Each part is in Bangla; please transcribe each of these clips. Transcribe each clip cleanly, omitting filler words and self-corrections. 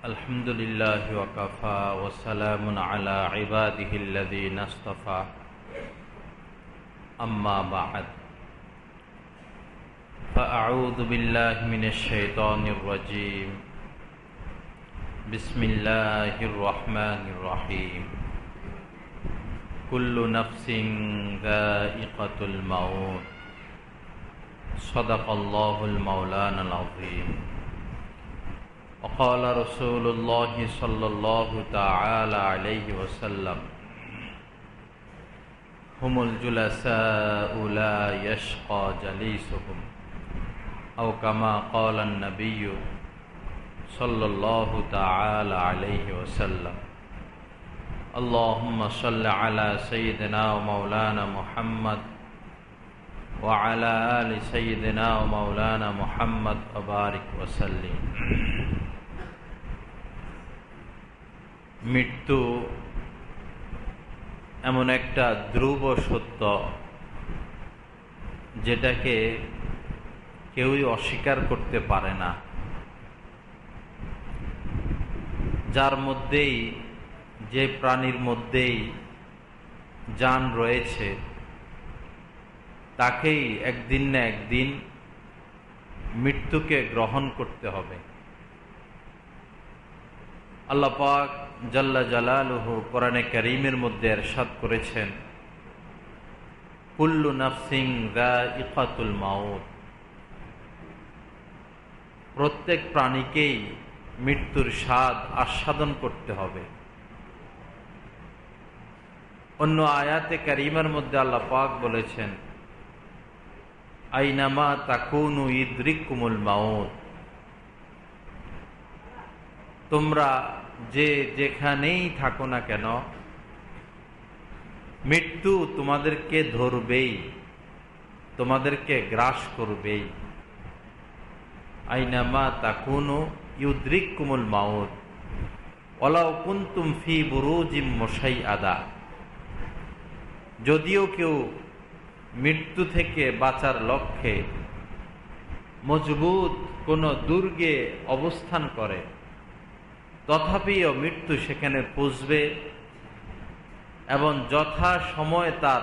अल्हम्दुलिल्लाहि वकफ़ा वस्सलामुन अला इबादिहिल्लज़ीना इस्तफ़ा अम्मा बअद फ़अऊज़ु बिल्लाहि मिनश शैतानिर रजीम बिस्मिल्लाहिर रहमानिर रहीम कुल्लु नफ्सिन ज़ाइक़तुल मौत सदक़ल्लाहुल मौलानाल अज़ीम वक़ाल रसूलुल्लाहि सल्लल्लाहु तआला अलैहि वसल्लम हुमुल जुलसाउ ला यश्क़ा जलीसुहुम औ कमा क़ाला अन्नबिय्यु सल्लल्लाहु तआला अलैहि वसल्लम अल्लाहुम्मा सल्लि अला सय्यिदिना व मौलाना मुहम्मद व अला आलि सय्यिदिना व मौलाना मुहम्मद व बारिक वसल्लिम। মৃত্যু এমন একটা ধ্রুব সত্য যেটাকে কেউই অস্বীকার করতে পারে না, যার মধ্যেই যে প্রাণীর মধ্যেই জান রয়েছে তাকেই একদিন না একদিন মৃত্যুকে গ্রহণ করতে হবে। আল্লাহ পাক জাল্লা জালালুহু কোরআনে কারীমের মধ্যে ইরশাদ করেছেন, কুল্লু নাফসিন যায়িকাতুল মাউত, প্রত্যেক প্রাণীকেই মৃত্যুর স্বাদ আস্বাদন করতে হবে। অন্য আয়াতে কারীমার মধ্যে আল্লাহ পাক বলেছেন, আইনামা তাকুনু ইদরিকুমুল মাউত, তোমরা যে যেখানেই থাকো না কেন মৃত্যু তোমাদেরকে ধরবেই, তোমাদেরকে গ্রাস করবেই। আইনামা তাকুনু ইউদরিকুমুল মাউত ওয়ালাউ কুনতুম ফি বুরুজিম মুশাইয়াদা, যদিও কেউ মৃত্যু থেকে বাঁচার লক্ষ্যে মজবুত কোনো দুর্গে অবস্থান করে, তথাপিও মৃত্যু সেখানে পৌঁছবে এবং যথা সময়ে তার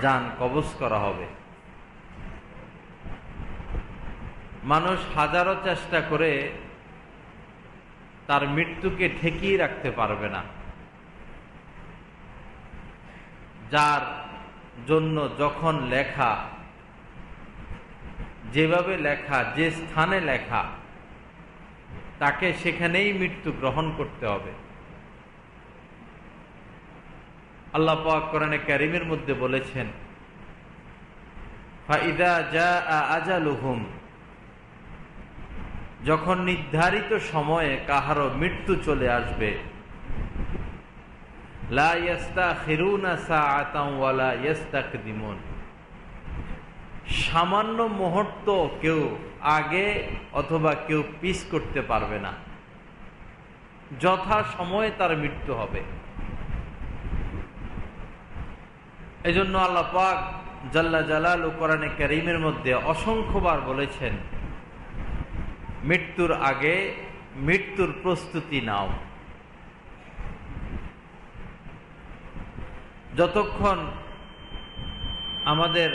জান কবজ করা হবে। মানুষ হাজারো চেষ্টা করে তার মৃত্যুকে ঠেকিয়ে রাখতে পারবে না। যার জন্য যখন লেখা, যেভাবে লেখা, যে স্থানে লেখা, তাকে সেখানেই মৃত্যু গ্রহণ করতে হবে। আল্লাহ পাক কোরআনে কারীমের মধ্যে বলেছেন, ফাইদা জাআ আজালুহুম, যখন নির্ধারিত সময়ে কাহারো মৃত্যু চলে আসবে, লা ইস্তাখিরুনা সাআতান ওয়া লা ইস্তাকদিমুন, সামান্য মুহূর্ত কেউ আগে অথবা কেউ পিছ করতে পারবে না, যথা সময়ে তার মৃত্যু হবে। এজন্য আল্লাহ পাক জাল্লা জালালু কোরআনে কারীমের মধ্যে অসংখ্যবার বলেছেন, মৃত্যুর আগে মৃত্যুর প্রস্তুতি নাও। যতক্ষণ আমাদের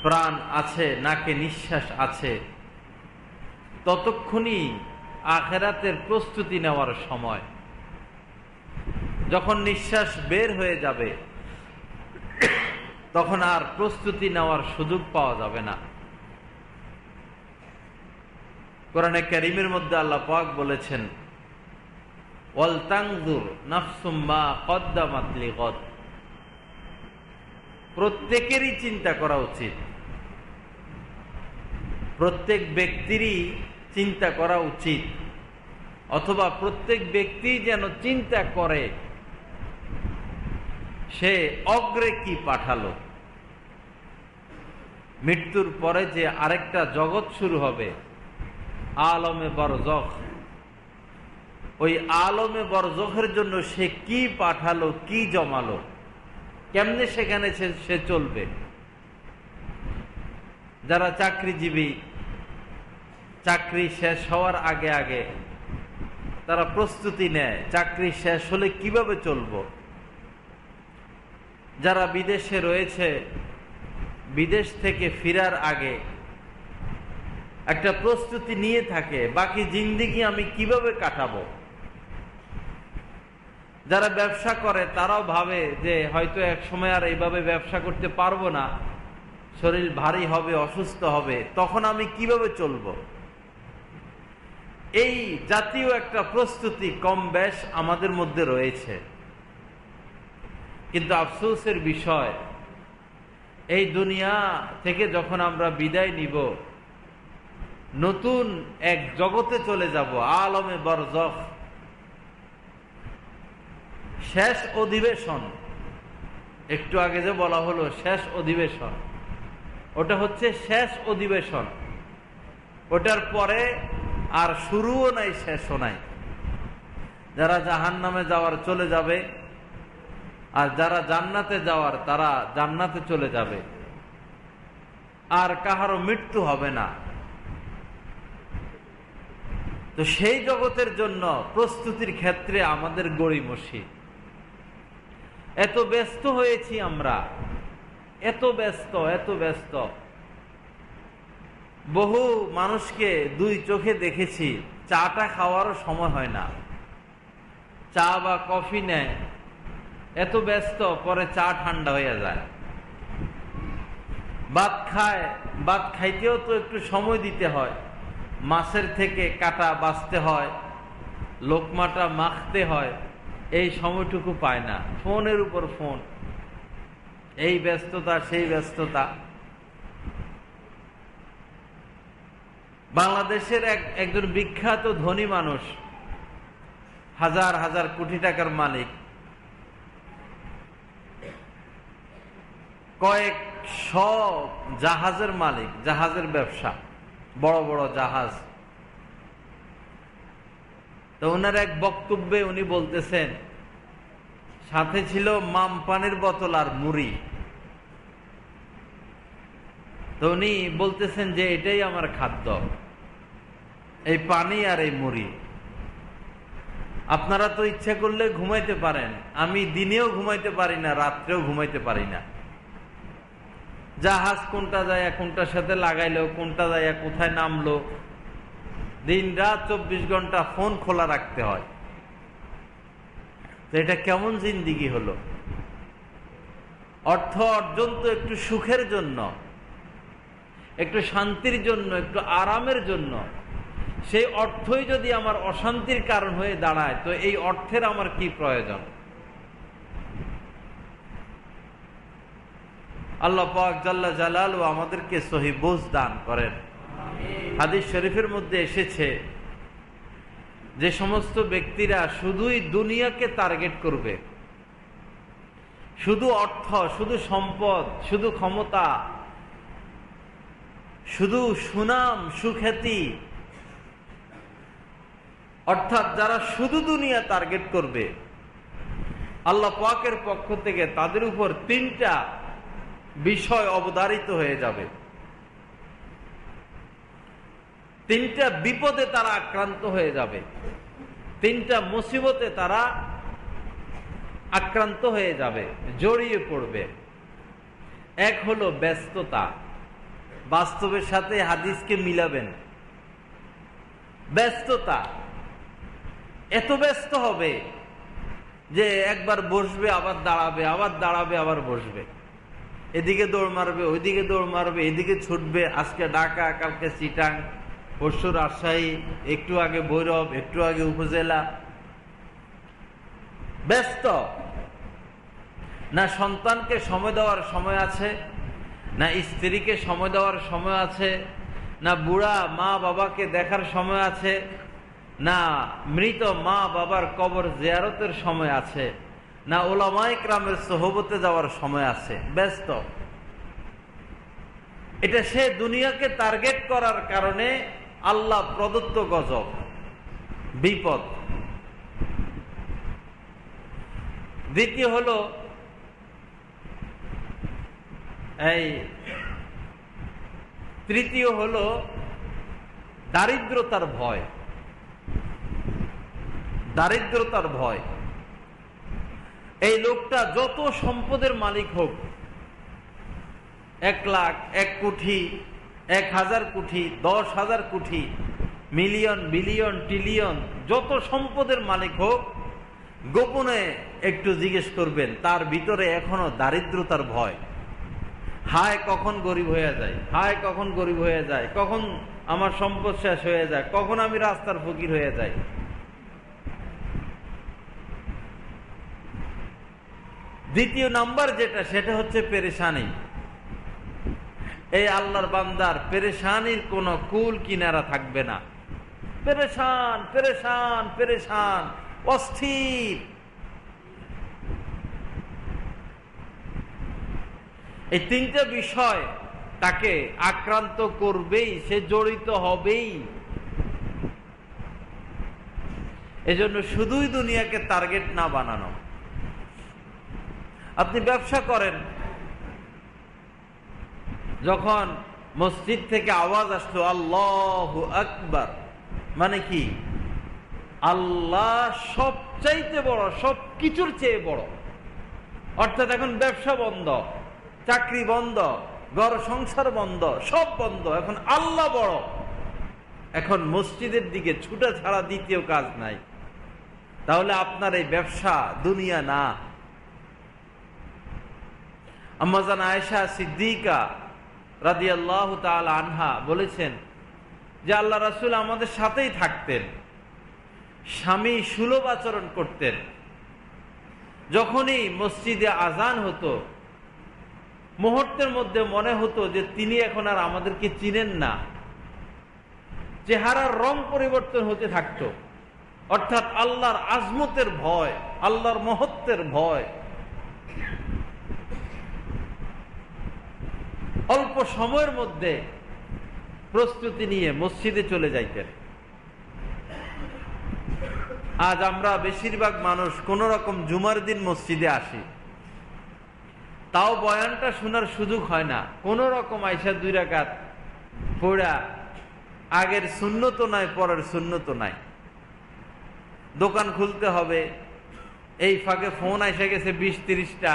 প্রাণ আছে, নাকে নিঃশ্বাস আছে, ততক্ষণই আখিরাতের প্রস্তুতি নেওয়ার সময়। যখন নিঃশ্বাস বের হয়ে যাবে তখন আর প্রস্তুতি নেওয়ার সুযোগ পাওয়া যাবে না। কোরআনে কারীমের মধ্যে আল্লাহ পাক বলেছেন, ওয়াল তানজুর নাফসুম মা কদ্দামাত লিগাদ, প্রত্যেকেরই চিন্তা করা উচিত, প্রত্যেক ব্যক্তিরই চিন্তা করা উচিত, অথবা প্রত্যেক ব্যক্তি যেন চিন্তা করে সে অগ্রে কি পাঠালো। মৃত্যুর পরে যে আরেকটা জগৎ শুরু হবে, আলমে বরজখ, ওই আলমে বরজখের জন্য সে কি পাঠালো, কি জমালো, কেমনে সেখানে সে চলবে। যারা চাকরিজীবী, চাকরি শেষ হওয়ার আগে আগে তারা প্রস্তুতি নেয় চাকরি শেষ হলে কিভাবে চলবো। যারা বিদেশে রয়েছে, বিদেশ থেকে ফেরার আগে একটা প্রস্তুতি নিয়ে থাকে, বাকি জিন্দেগি আমি কিভাবে কাটাবো। যারা ব্যবসা করে তারাও ভাবে যে হয়তো এক সময় আর এইভাবে ব্যবসা করতে পারবো না, শরীর ভারী হবে, অসুস্থ হবে, তখন আমি কিভাবে চলবো। এই জাতীয় একটা প্রস্তুতি কম বেশ আমাদের মধ্যে রয়েছে। কিন্তু আফসোসের বিষয়, এই দুনিয়া থেকে যখন আমরা বিদায় নিব, নতুন এক জগতে চলে যাব, আলমে বরজখ, শেষ অধিবেশন। একটু আগে যে বলা হলো শেষ অধিবেশন, ওটা হচ্ছে শেষ অধিবেশন। ওটার পরে আর শুরুও নাই, শেষও নাই। যারা জাহান্নামে যাওয়ার চলে যাবে, আর যারা জান্নাতে যাওয়ার তারা জান্নাতে চলে যাবে, আর কাহারও মৃত্যু হবে না। তো সেই জগতের জন্য প্রস্তুতির ক্ষেত্রে আমাদের গড়িমসি। এত ব্যস্ত হয়েছি আমরা, এত ব্যস্ত। বহু মানুষকে দুই চোখে দেখেছি, চাটা খাওয়ারও সময় হয় না। চা বা কফি নেয়, এত ব্যস্ত, পরে চা ঠান্ডা হয়ে যায়। ভাত খায়, ভাত খাইতেও তো একটু সময় দিতে হয়, মাছের থেকে কাটা বাছতে হয়, লোকমাটা মাখতে হয়, এই সময়টুকু পায় না। ফোনের উপর ফোন, এই ব্যস্ততা সেই ব্যস্ততা। বাংলাদেশের একজন বিখ্যাত ধনী মানুষ, হাজার হাজার কোটি টাকার মালিক, কয়েকশ জাহাজের মালিক, জাহাজের ব্যবসা, বড় বড় জাহাজ। তো ওনার এক বক্তব্যে উনি বলতেছেন, সাথে ছিল মাম পানির বোতল আর মুড়ি। তো উনি বলতেছেন যে এটাই আমার খাদ্য, এই পানি আর এই মুড়ি। আপনারা তো ইচ্ছা করলে ঘুমাইতে পারেন, আমি দিনেও ঘুমাইতে পারি না, রাত্রেও ঘুমাইতে পারি না। জাহাজ কোনটা যায় কোনটার সাথে লাগাইলো, কোনটা যায় কোথায় নামলো, দিন রাত 24 ঘন্টা ফোন খোলা রাখতে হয়। তো এটা কেমন জিন্দিগি হলো। অর্থ অর্জন তো একটু সুখের জন্য, একটু শান্তির জন্য, একটু আরামের জন্য। সেই অর্থই যদি আমার অশান্তির কারণ হয়ে দাঁড়ায়, তো এই অর্থের আমার কি প্রয়োজন। আল্লাহ পাক জাল্লা জালালু আমাদেরকে সহি বুঝ দান করেন। হাদিস শরীফের মধ্যে এসেছে, যে সমস্ত ব্যক্তিরা শুধুই দুনিয়াকে টার্গেট করবে, শুধু অর্থ, শুধু সম্পদ, শুধু ক্ষমতা, শুধু সুনাম সুখ্যাতি, অর্থাৎ যারা শুধু দুনিয়া টার্গেট করবে, আল্লাহ পাকের পক্ষ থেকে তাদের উপর 3টা বিষয় অবধারিত হয়ে যাবে। 3টা বিপদে তারা আক্রান্ত হয়ে যাবে, 3টা মুসিবতে তারা আক্রান্ত হয়ে যাবে, জড়িয়ে পড়বে। এক হলো ব্যস্ততা। বাস্তবের সাথে হাদিসকে মিলাবেন। ব্যস্ততা, এত ব্যস্ত হবে যে একবার বসবে আবার দাঁড়াবে, আবার দাঁড়াবে আবার বসবে, এদিকে দৌড় মারবে, ওইদিকে দৌড় মারবে, এদিকে ছুটবে। আজকে ঢাকা, কালকে চিটাং, পরশু রাজশাহী, একটু আগে ভৈরব, একটু আগে উপজেলা। ব্যস্ত। না সন্তানকে সময় দেওয়ার সময় আছে, না স্ত্রীকে সময় দেওয়ার সময় আছে, না বুড়া মা বাবাকে দেখার সময় আছে, না মৃত মা বাবার কবর জিয়ারতের সময় আছে, না ওলামায়ে কেরামের সোহবতে যাওয়ার সময় আছে। ব্যস্ত। এটা সে দুনিয়াকে টার্গেট করার কারণে আল্লাহ প্রদত্ত গজব, বিপদ। দ্বিতীয় হলো তৃতীয় হলো দারিদ্রতার ভয়। দারিদ্রতার ভয়। এই লোকটা যত সম্পদের মালিক হোক, 1 লাখ, 1 কোটি, 1000 কোটি, 10,000 কোটি, মিলিয়ন, বিলিয়ন, ট্রিলিয়ন, যত সম্পদের মালিক হোক, গোপনে একটু জিজ্ঞেস করবেন তার ভিতরে এখনো দারিদ্রতার ভয়। হায় কখন গরিব হয়ে যায়, হায় কখন গরিব হয়ে যায়, কখন আমার সম্পদ শেষ হয়ে যায়, কখন আমি রাস্তার ফকির হয়ে যাই। দ্বিতীয় নাম্বার যেটা, সেটা হচ্ছে পেরেশানি। এই আল্লাহর বান্দার পেরেশানির কোনো কুল কিনারা থাকবে না। পেরেশান পেরেশান পেরেশান, অস্থির। এই 3টা বিষয় তাকে আক্রান্ত করবেই, সে জড়িত হবেই। এজন্য শুধুই দুনিয়াকে টার্গেট না বানানো। আপনি ব্যবসা করেন, যখন মসজিদ থেকে আওয়াজ আসলো আল্লাহু আকবার, মানে কি? আল্লাহ সবচাইতে বড়, সব কিছুর চেয়ে বড়। অর্থাৎ এখন ব্যবসা বন্ধ, চাকরি বন্ধ, ঘর সংসার বন্ধ, সব বন্ধ, এখন আল্লাহ বড়। এখন মসজিদের দিকে ছুটা ছাড়া দ্বিতীয় কাজ নাই। তাহলে আপনার এই ব্যবসা দুনিয়া না। আম্মা জান আয়েশা সিদ্দিকা রাদিয়াল্লাহু তাআলা আনহা বলেছেন যে আল্লাহ রাসূল আমাদের সাথেই থাকতেন, স্বামী সুলভ আচরণ করতেন। যখনই মসজিদে আজান হতো, মুহূর্তের মধ্যে মনে হতো যে তিনি এখন আর আমাদেরকে চিনেন না। চেহারার রং পরিবর্তন হতে থাকতো। অর্থাৎ আল্লাহর আজমতের ভয়, আল্লাহর মহত্বের ভয়। অল্প সময়ের মধ্যে প্রস্তুতি নিয়ে মসজিদে চলে যাইতেন। আজ আমরা বেশিরভাগ মানুষ কোন রকম জুমার দিন মসজিদে আসি, তাও বয়ানটা শোনার সুযোগ হয় না। কোন রকম আইসা 2 রাকাত পড়া, আগের সুন্নত নাই, পরের সুন্নত নাই। দোকান খুলতে হবে, এই ফাঁকে ফোন আইসা গেছে 20-30টা,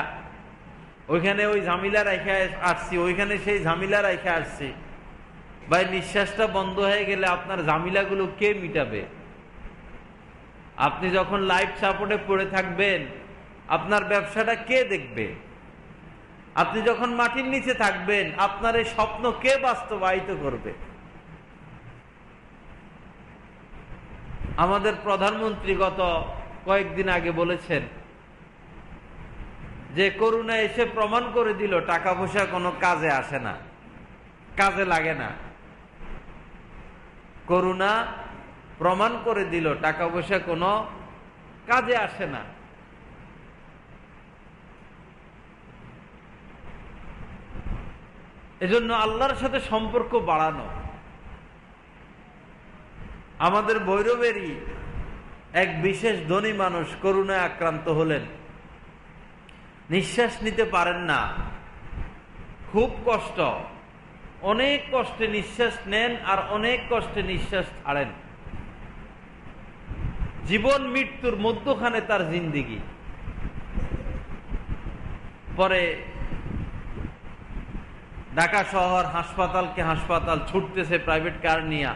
ওইখানে ওই ঝামেলা রাইখা আসছি, ওইখানে সেই ঝামেলা রাইখা আসছি। ভাই, নিঃশ্বাসটা বন্ধ হয়ে গেলে আপনার ঝামেলাগুলো কে মিটাবে? আপনি যখন লাইফ সাপোর্টে পড়ে থাকবেন, আপনার ব্যবসাটা কে দেখবে? আপনি যখন মাটির নিচে থাকবেন, আপনার এই স্বপ্ন কে বাস্তবায়িত করবে? আমাদের প্রধানমন্ত্রী গত কয়েকদিন আগে বলেছেন যে করোনা এসে প্রমাণ করে দিল টাকা পয়সা কোনো কাজে আসে না, কাজে লাগে না। করোনা প্রমাণ করে দিল টাকা পয়সা কোনো কাজে আসে না। এজন্য আল্লাহর সাথে সম্পর্ক বাড়ানো। আমাদের ভৈরবেরই এক বিশেষ ধনী মানুষ করোনায় আক্রান্ত হলেন, নিঃশ্বাস নিতে পারেন না, খুব কষ্ট, অনেক কষ্টে নিঃশ্বাস নেন আর অনেক কষ্টে নিঃশ্বাস ছাড়েন। জীবন মৃত্যুর মধ্যখানে তার জিন্দেগি। পরে ঢাকা শহর হাসপাতালকে হাসপাতাল ছুটতেছে প্রাইভেট কার নিয়ে,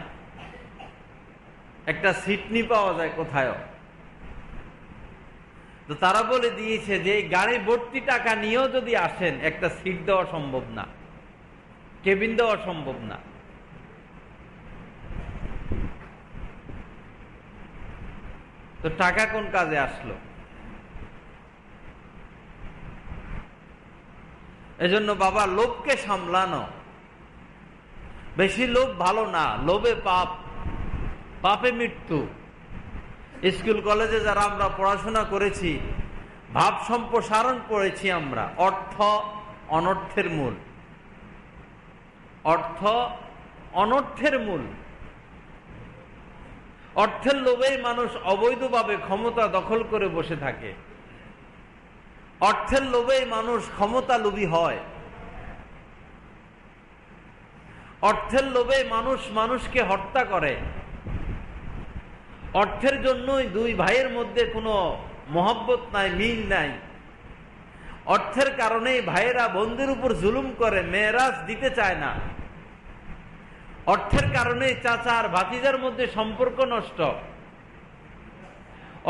একটা সিট নি পাওয়া যায় কোথায়। তো তারা বলে দিয়েছে যে গাড়ি ভর্তি টাকা নিয়েও যদি আসেন, একটা সিট দেওয়া সম্ভব না, কেবিন দেওয়া সম্ভব না। তো টাকা কোন কাজে আসলো? এজন্য বাবা, লোভকে সামলানো। বেশি লোভ ভালো না, লোভে পাপ, পাপে মৃত্যু। স্কুল কলেজে যারা আমরা পড়াশোনা করেছি, ভাব সম্প্রসারণ পড়েছি আমরা। অর্থ অনর্থের মূল, অর্থ অনর্থের মূল। অর্থের লোভেই মানুষ অবৈধভাবে ক্ষমতা দখল করে বসে থাকে। অর্থের লোভেই মানুষ ক্ষমতা লোভী হয়। অর্থের লোভে মানুষ মানুষকে হত্যা করে। অর্থের জন্যই দুই ভাইয়ের মধ্যে কোনো মহব্বত নাই, মিল নাই। অর্থের কারণেই ভাইয়েরা বোনদের উপর জুলুম করে, মেরাজ দিতে চায় না। অর্থের কারণেই চাচা আর ভাতিজার মধ্যে সম্পর্ক নষ্ট।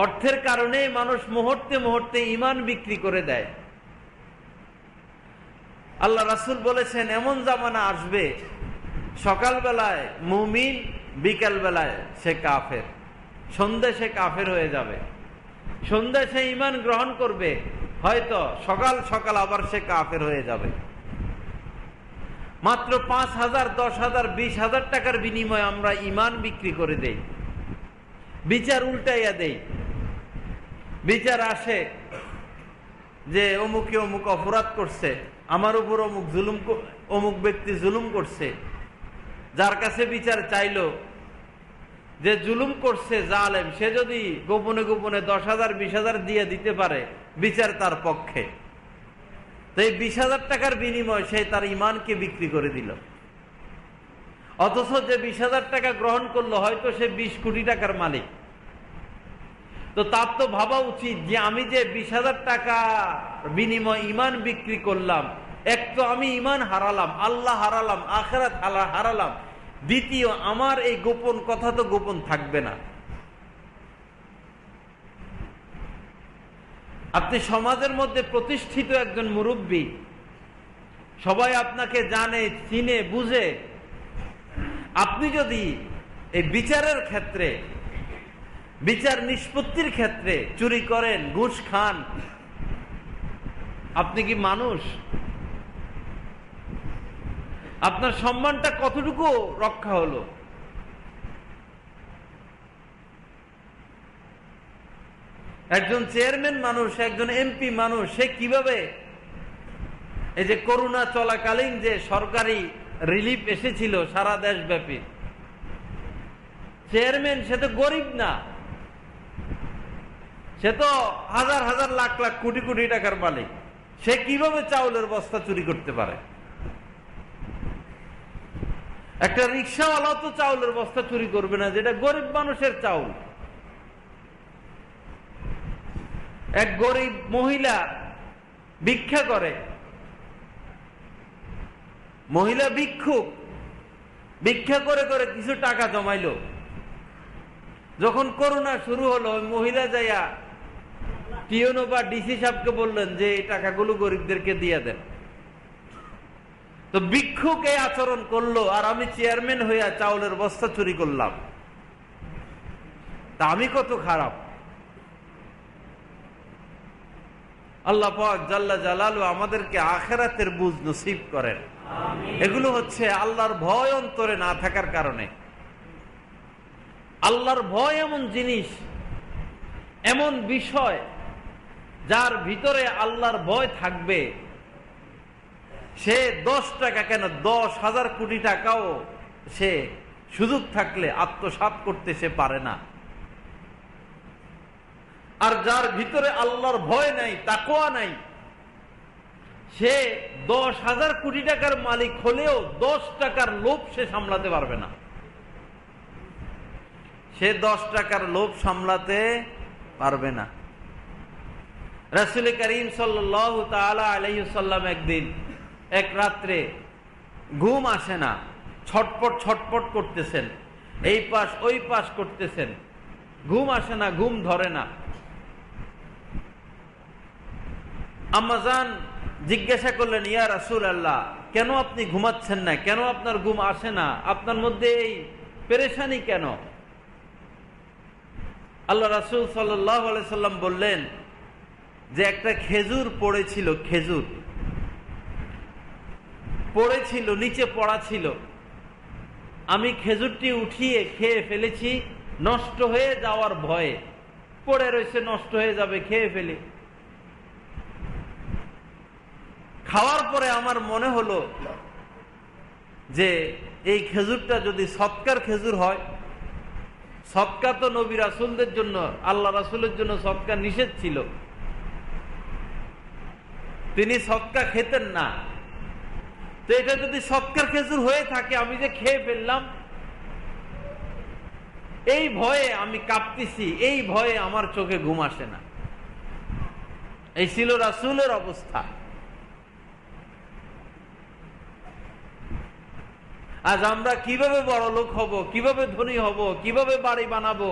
অর্থের কারণেই মানুষ মুহূর্তে মুহূর্তে ঈমান বিক্রি করে দেয়। আল্লাহ রাসূল বলেছেন, এমন জামানা আসবে সকালবেলায় মুমিন, বিকাল বেলায় সে কাফের, সন্ধ্যায় সে কাফের হয়ে যাবে। সন্ধ্যায় সে ঈমান গ্রহণ করবে, হয়তো সকাল সকাল আবার সে কাফের হয়ে যাবে। মাত্র 5,000, 10,000, 20,000 টাকার বিনিময়ে আমরা ঈমান বিক্রি করে দেই। বিচার উল্টাইয়া দেই। বিচার আসে যে অমুকে অমুক অপরাধ করছে, আমার উপর অমুক ব্যক্তি জুলুম করছে। যার কাছে বিচার চাইলো, যে জুলুম করছে জালেম, সে যদি গোপনে গোপনে 10,000, 20,000 দিয়ে দিতে পারে, বিচার তার পক্ষে। তো এই 20,000 টাকার বিনিময়ে সে তার ঈমানকে বিক্রি করে দিল। অথচ যে 20,000 টাকা গ্রহণ করলো, হয়তো সে 20 কোটি টাকার মালিক। তো তার তো ভাবা উচিত যে আমি যে 20,000 টাকা বিনিময় ঈমান বিক্রি করলাম, এক তো আমি ঈমান হারালাম, আল্লাহ হারালাম, আখিরাত হারালাম। দ্বিতীয়, আমার এই গোপন কথা তো গোপন থাকবে না। আপনি সমাজের মধ্যে প্রতিষ্ঠিত একজন মুরব্বী, সবাই আপনাকে জানে, চিনে, বুঝে। আপনি যদি এই বিচারের ক্ষেত্রে, বিচার নিষ্পত্তির ক্ষেত্রে চুরি করেন, ঘুষ খান, আপনি কি মানুষ? আপনার সম্মানটা কতটুকু রক্ষা হলো? একজন চেয়ারম্যান মানুষ, একজন এমপি মানুষ, সে কিভাবে এই যে করোনা চলাকালীন যে সরকারি রিলিফ এসেছিল সারা দেশব্যাপী, চেয়ারম্যান সে তো গরিব না, সে তো হাজার হাজার, লাখ লাখ, কোটি কোটি টাকার মালিক। সে কিভাবে চাউলের বস্তা চুরি করতে পারে? একটা রিক্সাওয়ালা তো চাউলের বস্তা চুরি করবে না, যেটা গরিব মানুষের চাউল। এক গরিব মহিলা ভিক্ষা করে, মহিলা ভিক্ষুক, ভিক্ষা করে করে কিছু টাকা জমাইলো। যখন করোনা শুরু হলো, ওই মহিলা যাইয়া টিওনো বা ডিসি সাহেবকে বললেন যে এই টাকাগুলো গরিবদেরকে দিয়ে দেন। তো ভিক্ষুক এই আচরণ করলো, আর আমি চেয়ারম্যান হইয়া চাউলের বস্তা চুরি করলাম, তা আমি কত খারাপ। আল্লাহ পাক জাল্লা জালালু আমাদেরকে আখিরাতের বুঝ নসিব করেন। এগুলো হচ্ছে আল্লাহর ভয় অন্তরে না থাকার কারণে। আল্লাহর ভয় এমন জিনিস, এমন বিষয়, যার ভিতরে আল্লাহর ভয় থাকবে, সে 10 টাকা কেন 10,000 কোটি টাকাও সে সুযোগ থাকলে আত্মসাৎ করতে সে পারে না। আর যার ভিতরে আল্লাহর ভয় নাই, তাকওয়া নাই, সে 10,000 কোটি টাকার মালিক হলেও 10 টাকার লোভ সে সামলাতে পারবে না। সে 10 টাকার লোভ সামলাতে পারবে না। রাসূল করিম সাল্লাল্লাহু তাআলা আলাইহি ওয়াসাল্লাম একদিন এক রাত্রে ঘুম আসে না, ছটপট ছটপট করতেছেন, এই পাশ ওই পাশ করতেছেন, ঘুম আসে না, ঘুম ধরে না। আম্মাজান জিজ্ঞাসা করলেন, ইয়া রাসূলুল্লাহ, কেন আপনি ঘুমাচ্ছেন না, কেন আপনার ঘুম আসে না, আপনার মধ্যে এই পেরেশানি কেন? আল্লাহ রাসূল সাল্লাল্লাহু আলাইহি সাল্লাম বললেন যে একটা খেজুর পড়েছিল, খেজুর পড়েছিল, নিচে পড়া ছিল, আমি খেজুরটি উঠিয়ে খেয়ে ফেলেছি নষ্ট হয়ে যাওয়ার ভয়ে। পড়ে রয়েছে, নষ্ট হয়ে যাবে, খেয়ে ফেলি। খাওয়ার পরে আমার মনে হলো যে এই খেজুরটা যদি সৎকার খেজুর হয়, সৎকা তো নবী রাসূলদের জন্য, আল্লাহ রাসূলের জন্য সৎকা নিষেধ ছিল, তিনি সৎকা খেতেন না। তো এটা যদি সৎকার খেজুর হয়ে থাকে, আমি যে খেয়ে ফেললাম, এই ভয়ে আমি কাঁপতেছি, এই ভয়ে আমার চোখে ঘুম আসে না। এই ছিল রাসূলের অবস্থা। আজ আমরা কিভাবে বড় লোক হব, কিভাবে ধনী হব, কিভাবে বাড়ি বানাবো,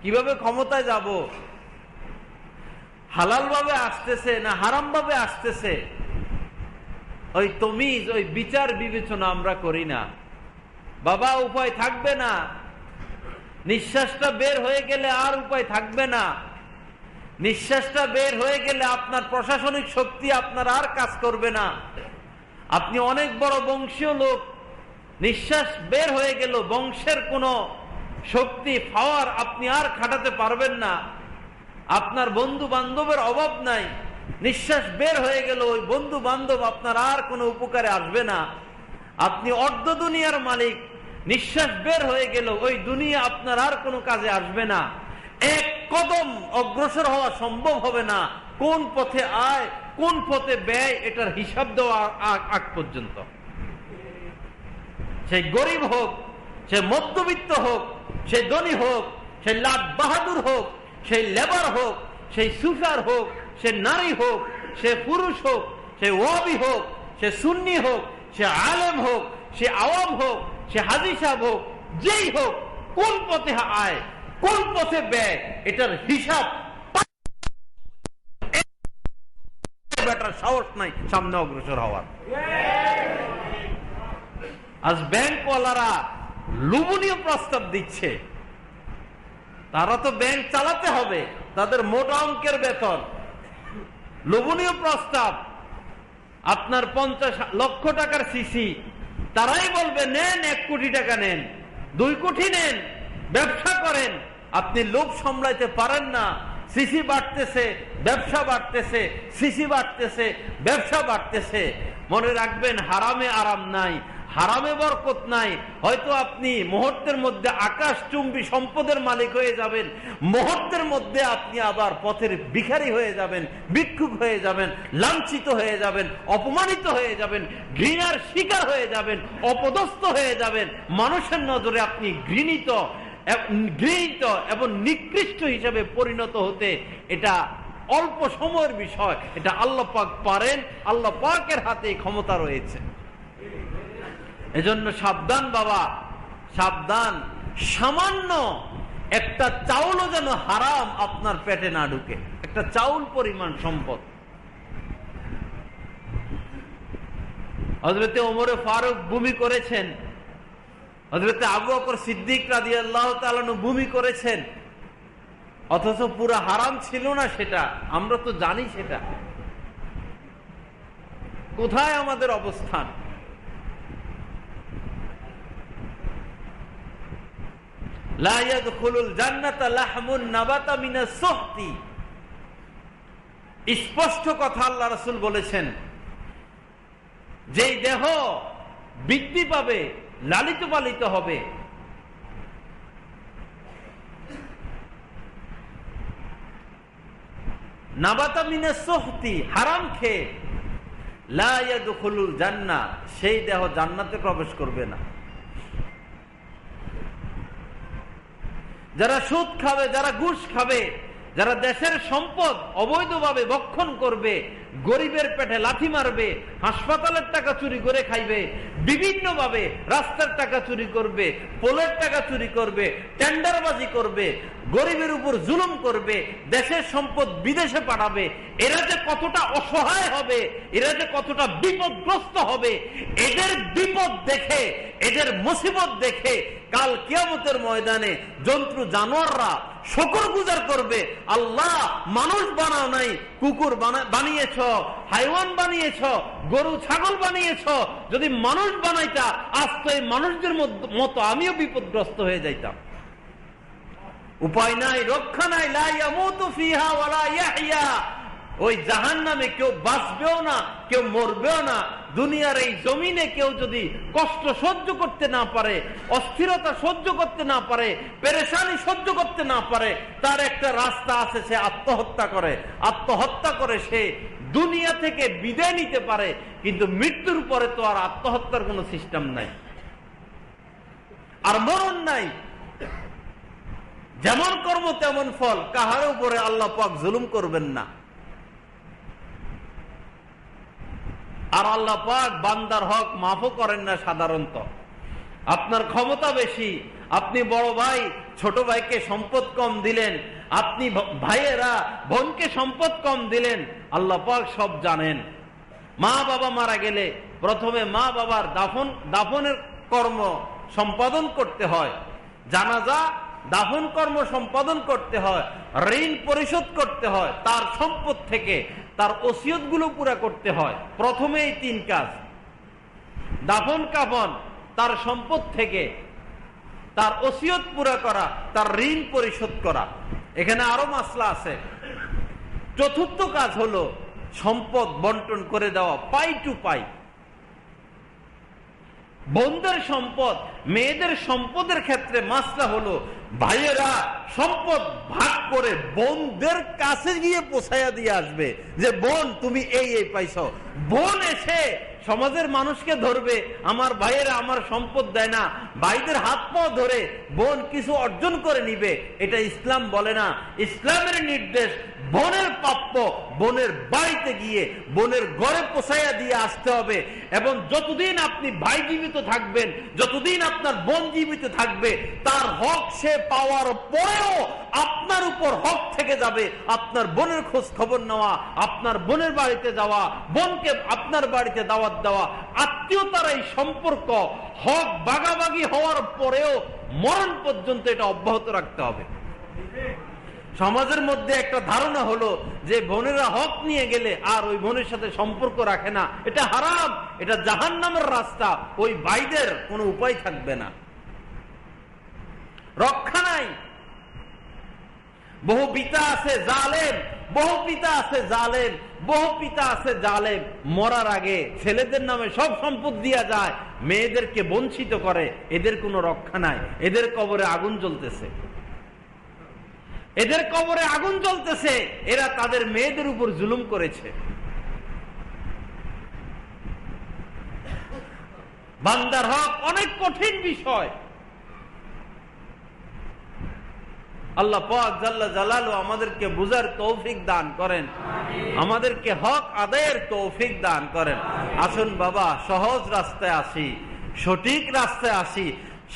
কিভাবে ক্ষমতায় যাব, হালাল ভাবে আসতেছে না হারাম ভাবে আসতেছে, ওই তমিজ, ওই বিচার বিবেচনা আমরা করি না। বাবা উপায় থাকবে না, নিঃশ্বাসটা বের হয়ে গেলে আর উপায় থাকবে না। নিঃশ্বাসটা বের হয়ে গেলে আপনার প্রশাসনিক শক্তি আপনার আর কাজ করবে না। আপনি অনেক বড় বংশীয় লোক, নিঃশ্বাস বের হয়ে গেল, বংশের কোনো শক্তি পাওয়ার আপনি আর খাটাতে পারবেন না। আপনার বন্ধু বান্ধবের অভাব নাই, নিঃশ্বাস বের হয়ে গেল, ওই বন্ধু বান্ধব আপনার আর কোনো উপকারে আসবে না। আপনি অর্ধ দুনিয়ার মালিক, নিঃশ্বাস বের হয়ে গেল, ওই দুনিয়া আপনার আর কোনো কাজে আসবে না। এক কদম অগ্রসর হওয়া সম্ভব হবে না। কোন পথে আয়, কোন পথে ব্যয়, এটার হিসাব দেওয়া আগ পর্যন্ত। সে গরিব হোক, সে মধ্যবিত্ত হোক, সে ধনী হোক, সে লাট বাহাদুর হোক, সে লেবার হোক, সে সুফার হোক, সে নারী হোক, সে পুরুষ হোক, সে ওয়াবি হোক, সে সুন্নি হোক, সে আলেম হোক, সে আওয়াম হোক, সে হাজী সাহেব হোক, যেই হোক, কোন পথে আয়, কোন পথে ব্যয়, এটার হিসাব বেটার সাহস নাই সামনে অগ্রসর হওয়ার। আজ ব্যাংকওয়ালারা লোভনীয় প্রস্তাব দিচ্ছে, তারা তো ব্যাংক চালাতে হবে, তাদের মোটা অঙ্কের বেতন। লোভনীয় প্রস্তাব, আপনার 50 লক্ষ টাকার সিসি, তারাই বলবে নেন 1 কোটি টাকা নেন, 2 কোটি নেন, ব্যবসা করেন। আপনি লোভ সামলাইতে পারেন না, সিসি বাড়তেছে, ব্যবসা বাড়তেছে, সিসি বাড়তেছে, ব্যবসা বাড়তেছে। মনে রাখবেন, হারামে আরাম নাই, হারামে বরকত নাই। হয়তো আপনি মুহূর্তের মধ্যে আকাশ চুম্বি সম্পদের মালিক হয়ে যাবেন, মুহূর্তের মধ্যে আপনি আবার পথের ভিখারি হয়ে যাবেন, ভিক্ষুক হয়ে যাবেন, লাঞ্ছিত হয়ে যাবেন, অপমানিত হয়ে যাবেন, ঘৃণার শিকার হয়ে যাবেন, অপদস্থ হয়ে যাবেন। মানুষের নজরে আপনি ঘৃণিত এবং নিকৃষ্ট হিসেবে পরিণত হতে এটা অল্প সময়ের বিষয়। এটা আল্লাহ পাক পারেন, আল্লাহ পাকের হাতে ক্ষমতা রয়েছে। এজন্য সাবধান বাবা, সাবধান। সামান্য একটা চাউলও যেন হারাম আপনার পেটে না ঢুকে, একটা চাউল পরিমাণ সম্পদ। হযরতে ওমরে ফারুক ভূমি করেছেন, হযরতে আবু বকর সিদ্দিক রাদিয়াল্লাহু তাআলা ভূমি করেছেন, অথচ পুরো হারাম ছিল না সেটা। আমরা তো জানি সেটা। কোথায় আমাদের অবস্থান? লা ইয়াদখুলুল জান্নাতা লাহমুন নাবাতা মিনাস সুহতি। স্পষ্ট কথা আল্লাহ রাসূল বলেছেন, যেই দেহ বৃদ্ধি পাবে, লালিত পালিত হবে, নাবাতা মিনাস সুহতি, হারাম খেয়ে, লা ইয়াদখুলুল জান্নাহ, সেই দেহ জান্নাতে প্রবেশ করবে না। যারা সুদ খাবে, যারা ঘুষ খাবে, যারা দেশের সম্পদ অবৈধভাবে ভক্ষণ করবে, গরিবের পেটে লাথি মারবে, হাসপাতালের টাকা চুরি করে খাইবে, বিভিন্ন ভাবে রাস্তার টাকা চুরি করবে, পোলের টাকা চুরি করবে, টেন্ডারবাজি করবে, গরিবের উপর জুলুম করবে, দেশের সম্পদ বিদেশে পাঠাবে, এরা যে কতটা অসহায় হবে, এরা যে কতটা বিপদগ্রস্ত হবে, এদের বিপদ দেখে, এদের মুসিবত দেখে কাল কিয়ামতের ময়দানে জন্তু জানোয়াররা শুকর গুজার করবে, আল্লাহ মানুষ বানাও নাই, কুকুর বানিয়েছ, হাইওয়ান বানিয়েছ, গরু ছাগল বানিয়েছ, যদি মানুষ বানাইতা আজ তো এই মানুষদের মতো আমিও বিপদগ্রস্ত হয়ে যাইতাম। উপায় নাই, রক্ষা নাই। লা ইয়ামুতু ফিহা ওয়ালা ইয়াহইয়া। ওই জাহান্নামে কেউ বাঁচবেও না, কেউ মরবেও না। দুনিয়ার এই জমিনে কেউ যদি কষ্ট সহ্য করতে না পারে, অস্থিরতা সহ্য করতে না পারে, পেরেশানি সহ্য করতে না পারে, তার একটা রাস্তা আছে, সে আত্মহত্যা করে। আত্মহত্যা করে সে দুনিয়া থেকে বিদায় নিতে পারে, কিন্তু মৃত্যুর পরে তো আর আত্মহত্যার কোনো সিস্টেম নাই, আর মরণ নাই। যেমন কর্ম তেমন ফল, কাহার উপরে আল্লাহ পাক জুলুম করবেন না। আর আল্লাহ পাক বান্দার হক মাফও করেন না। সাধারণত আপনার ক্ষমতা বেশি, আপনি বড় ভাই ছোট ভাইকে সম্পদ কম দিলেন, আপনি ভাইয়েরা বোনকে সম্পদ কম দিলেন, আল্লাহ পাক সব জানেন। মা বাবা মারা গেলে প্রথমে মা বাবার দাফনের কর্ম সম্পাদন করতে হয়, জানাজা দাফন কর্ম সম্পাদন করতে হয়, ঋণ পরিশোধ করতে হয়, তার সম্পদ থেকে তার ওসিয়ত গুলো পুরা করতে হয়। প্রথমে এই 3 কাজ, দাফন কাফন, তার সম্পদ থেকে তার ওসিয়ত পুরা করা, তার ঋণ পরিশোধ করা। এখানে আরো মাসলা আছে। চতুর্থ কাজ হলো সম্পদ বন্টন করে দেওয়া, পাই টু পাই। বোনদের সম্পদ, মেয়েদের সম্পদের ক্ষেত্রে মাসলা হলো ভাইয়েরা সম্পদ ভাগ করে বোনদের কাছে গিয়ে পৌঁছাইয়া দিয়ে আসবে যে বোন তুমি এই পাইছো। বোন এসে সমাজের মানুষকে ধরবে, আমার ভাইয়েরা আমার সম্পদ দেয় না, ভাইদের হাত পা ধরে বোন কিছু অর্জন করে নিবে। এটা ইসলাম বলে না। ইসলামের নির্দেশ বোনের প্রাপ্য বোনের বাড়িতে গিয়ে বোনের ঘরে পৌঁছাইয়া দিয়ে আসতে হবে। এবং যতদিন আপনি ভাই জীবিত থাকবেন, যতদিন আপনার বোন জীবিত থাকবে, তার হক সে পাওয়ার পরেও আপনার উপর হক থেকে যাবে। আপনার বোনের খোঁজ খবর নেওয়া, আপনার বোনের বাড়িতে যাওয়া, বোনকে আপনার বাড়িতে দাওয়াত দেওয়া, আত্মীয়তার এই সম্পর্ক হক ভাগাভাগি হওয়ার পরেও মরণ পর্যন্ত এটা অব্যাহত রাখতে হবে। সমাজের মধ্যে একটা ধারণা হলো যে বোনেরা হক নিয়ে গেলে আর ওই বোনের সাথে সম্পর্ক রাখে না, এটা হারাম, এটা জাহান্নামের রাস্তা, ওই ভাইদের কোনো উপায় থাকবে না, রক্ষা নাই। বহু পিতা আছে জালেম, বহু পিতা আছে জালেম, বহু পিতা আছে জালেম। মরার আগে ছেলেদের নামে সব সম্পদ দিয়া যায়, মেয়েদেরকে বঞ্চিত করে। এদের কোনো রক্ষা নাই। এদের কবরে আগুন জ্বলতেছে, এদের কবরে আগুন জ্বলতেছে। এরা তাদের মেয়েদের উপর জুলুম করেছে। বান্দার হক অনেক কঠিন বিষয়। আল্লাহ পাক জাল্লা জালালু আমাদেরকে বুঝার তৌফিক দান করেন, আমাদেরকে হক আদায়ের তৌফিক দান করেন। আসুন বাবা, সহজ রাস্তায় আসি, সঠিক রাস্তায় আসি।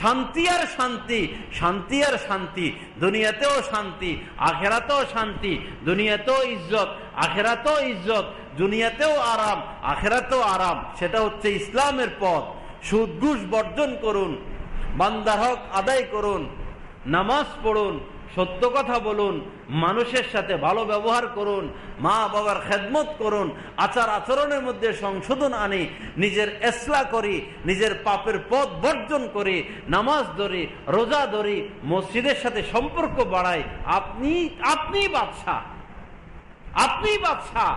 শান্তি আর শান্তি, শান্তি আর শান্তি, দুনিয়াতেও শান্তি, আখেরাতেও শান্তি। দুনিয়াতেও ইজ্জত, আখেরাতেও ইজ্জত। দুনিয়াতেও আরাম, আখেরাতেও আরাম। সেটা হচ্ছে ইসলামের পথ। সুদ ঘুষ বর্জন করুন, বান্দার হক আদায় করুন, নামাজ পড়ুন, সত্য কথা বলুন, মানুষের সাথে ভালো ব্যবহার করুন, মা বাবার খেদমত করুন, আচার আচরণের মধ্যে সংশোধন আনি, নিজের ইসলাহ করি, নিজের পাপের পথ বর্জন করি, নামাজ ধরি, রোজা ধরি, মসজিদের সাথে সম্পর্ক বাড়াই। আপনি বাদশাহ, আপনি বাদশাহ।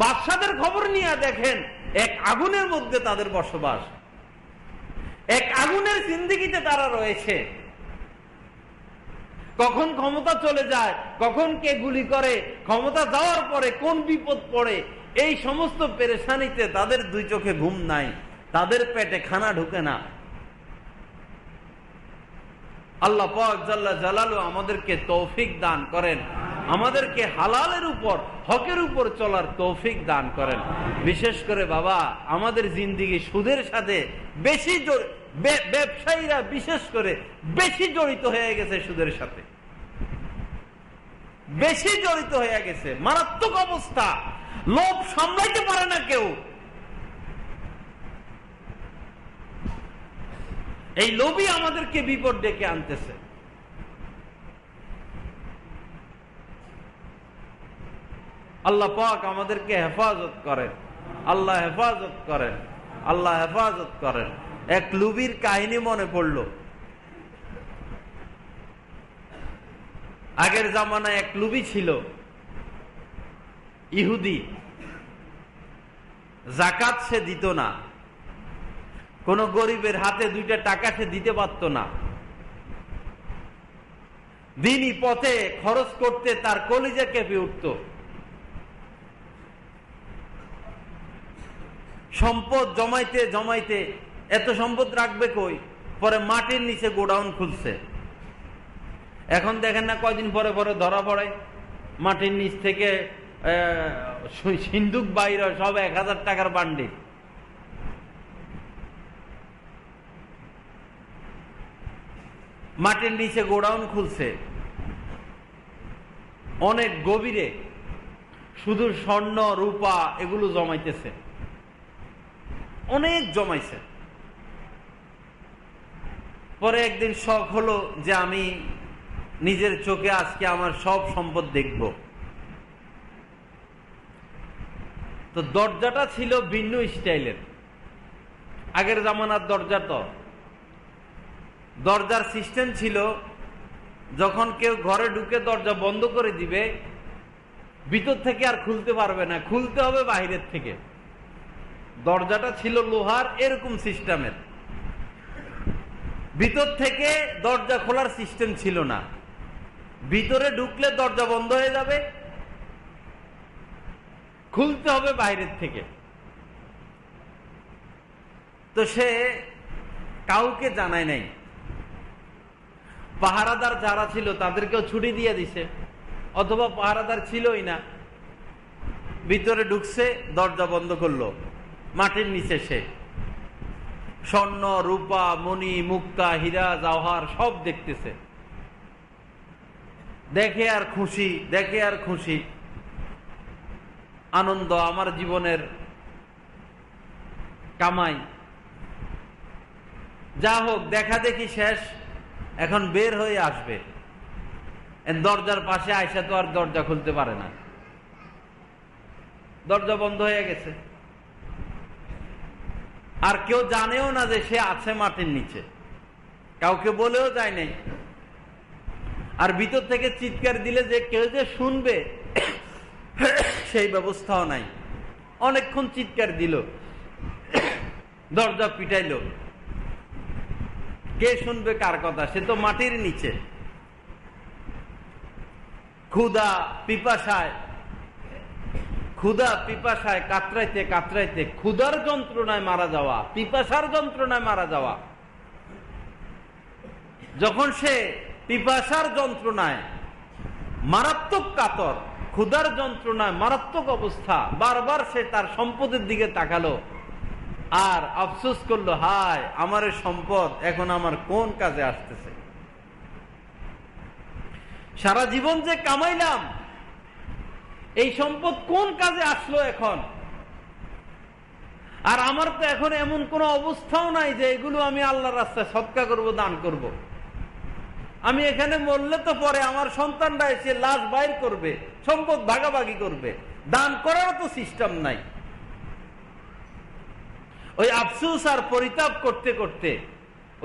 বাদশাদের খবর নিয়ে দেখেন, এক আগুনের মধ্যে তাদের বসবাস, এক আগুনের জিন্দেগিতে তারা রয়েছে। কখন ক্ষমতা চলে যায়, কখন কে গুলি করে, ক্ষমতা যাওয়ার পরে কোন বিপদ পড়ে, এই সমস্ত পেরেশানিতে তাদের 2 চোখে ঘুম নাই, তাদের পেটে খানা ঢুকে না। আল্লাহ পাক জাল্লা জালালু আমাদেরকে তৌফিক দান করেন, আমাদেরকে হালালের উপর, হকের উপর চলার তৌফিক দান করেন। বিশেষ করে বাবা, আমাদের জিন্দেগি সুদের সাথে বেশি, ব্যবসায়ীরা বিশেষ করে বেশি জড়িত হয়ে গেছে, সুদের সাথে বেশি জড়িত হয়ে গেছে। মারাত্মক অবস্থা, লোভ সামলাইতে পারে না কেউ। এই লোভই আমাদেরকে বিপদ ডেকে আনতেছে। আল্লাহ পাক আমাদেরকে হেফাজত করেন, আল্লাহ হেফাজত করেন, আল্লাহ হেফাজত করেন। এক লুবির কাহিনী মনে পড়ল। আগের জামানায় এক লুবি ছিল, ইহুদি। যাকাত সে দিত না, কোন গরিবের হাতে 2টা টাকা সে দিতে পারত না। দিনই পথে খরচ করতে তার কলিজা কেঁপে উঠত। সম্পদ জমাইতে জমাইতে এত সম্পদ রাখবে কই, পরে মাটির নিচে গোডাউন খুলছে। এখন দেখেন না কয়দিন পরে পরে ধরা পড়ে মাটির নিচ থেকে সিন্দুক বাইরে সব 1000 টাকার বান্ডিল। মাটির নিচে গোডাউন খুলছে অনেক গভীরে, শুধু স্বর্ণ রূপা এগুলো জমাইতেছে, অনেক জমাইছে। পরে একদিন শখ হলো যে আমি নিজের চোখে আজকে আমার সব সম্পদ দেখব। তো দরজাটা ছিল ভিন্ন স্টাইলের, আগের জামানার দরজা। তো দরজার সিস্টেম ছিল যখন কেউ ঘরে ঢুকে দরজা বন্ধ করে দিবে, ভিতর থেকে আর খুলতে পারবে না, খুলতে হবে বাহিরের থেকে। দরজাটা ছিল লোহার, এরকম সিস্টেমের। ভিতর থেকে দরজা খোলার সিস্টেম ছিল না, ভিতরে ঢুকলে দরজা বন্ধ হয়ে যাবে, খুলতে হবে বাইরের থেকে। তো সে কাউকে জানায় নাই, পাহারাদার যারা ছিল তাদেরকেও ছুটি দিয়ে দিছে, অথবা পাহারাদার ছিলই না, ভিতরে ঢুকছে, দরজা বন্ধ করলো। মাটির নিচে সে স্বর্ণ রূপা মণি মুক্তা হীরা জওহর সব দেখতেছে, দেখে আর খুশি, দেখে আর খুশি, আনন্দ, আমার জীবনের কামাই। যা হোক, দেখা দেখি শেষ, এখন বের হয়ে আসবে। দরজার পাশে আয়সা তো আর দরজা খুলতে পারে না, দরজা বন্ধ হয়ে গেছে। আর কেউ জানেও না যে সে আছে মাটির নিচে, কাউকে বলেও যায় নাই। আর ভিতর থেকে চিৎকার দিলে যে কেউ যে শুনবে সেই ব্যবস্থাও নাই। অনেকক্ষণ চিৎকার দিল, দরজা পিটাইল, কে শুনবে কার কথা? সে তো মাটির নিচে। ক্ষুধা পিপাসায় কাতরাইতে কাতরাইতে, ক্ষুধার যন্ত্রণায় মারা যাওয়া, পিপাসার যন্ত্রণায় মারা যাওয়া। যখন সে পিপাসার যন্ত্রণায় মারাত্মক কাতর, ক্ষুধার যন্ত্রণায় মারাত্মক অবস্থা, বারবার সে তার সম্পদের দিকে তাকালো আর আফসোস করলো, হায় আমার সম্পদ এখন আমার কোন কাজে আসতেছে? সারা জীবন যে কামাইলাম, এই সম্পদ কোন কাজে আসলো এখন? আর আমার তো এখন এমন কোন অবস্থাও নাই যে এগুলো আমি আল্লাহর রাস্তায় সদকা করব, দান করব। আমি এখানে মরলে তো পরে আমার সন্তানরা এসে লাশ বাইর করবে, সম্পদ ভাগাভাগি করবে, দান করার তো সিস্টেম নাই। ওই আফসোস আর পরিতাপ করতে করতে,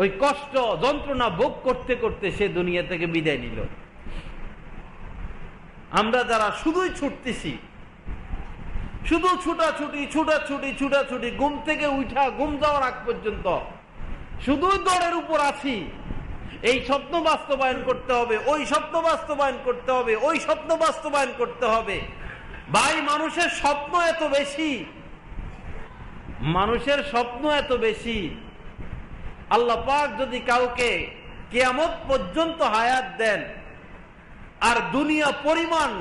ওই কষ্ট যন্ত্রণা ভোগ করতে করতে সে দুনিয়া থেকে বিদায় নিল। আমরা যারা শুধুই ছুটতেছি, শুধু ছুটাছুটি, ঘুম থেকে উঠা ঘুম যাওয়ার আগ পর্যন্ত শুধুই দৌড়ের উপর আছি। এই স্বপ্ন বাস্তবায়ন করতে হবে, ওই স্বপ্ন বাস্তবায়ন করতে হবে, ওই স্বপ্ন বাস্তবায়ন করতে হবে। ভাই, মানুষের স্বপ্ন এত বেশি, মানুষের স্বপ্ন এত বেশি। আল্লাহ পাক যদি কাউকে কিয়ামত পর্যন্ত হায়াত দেন আর দুনিয়া পরিমাণ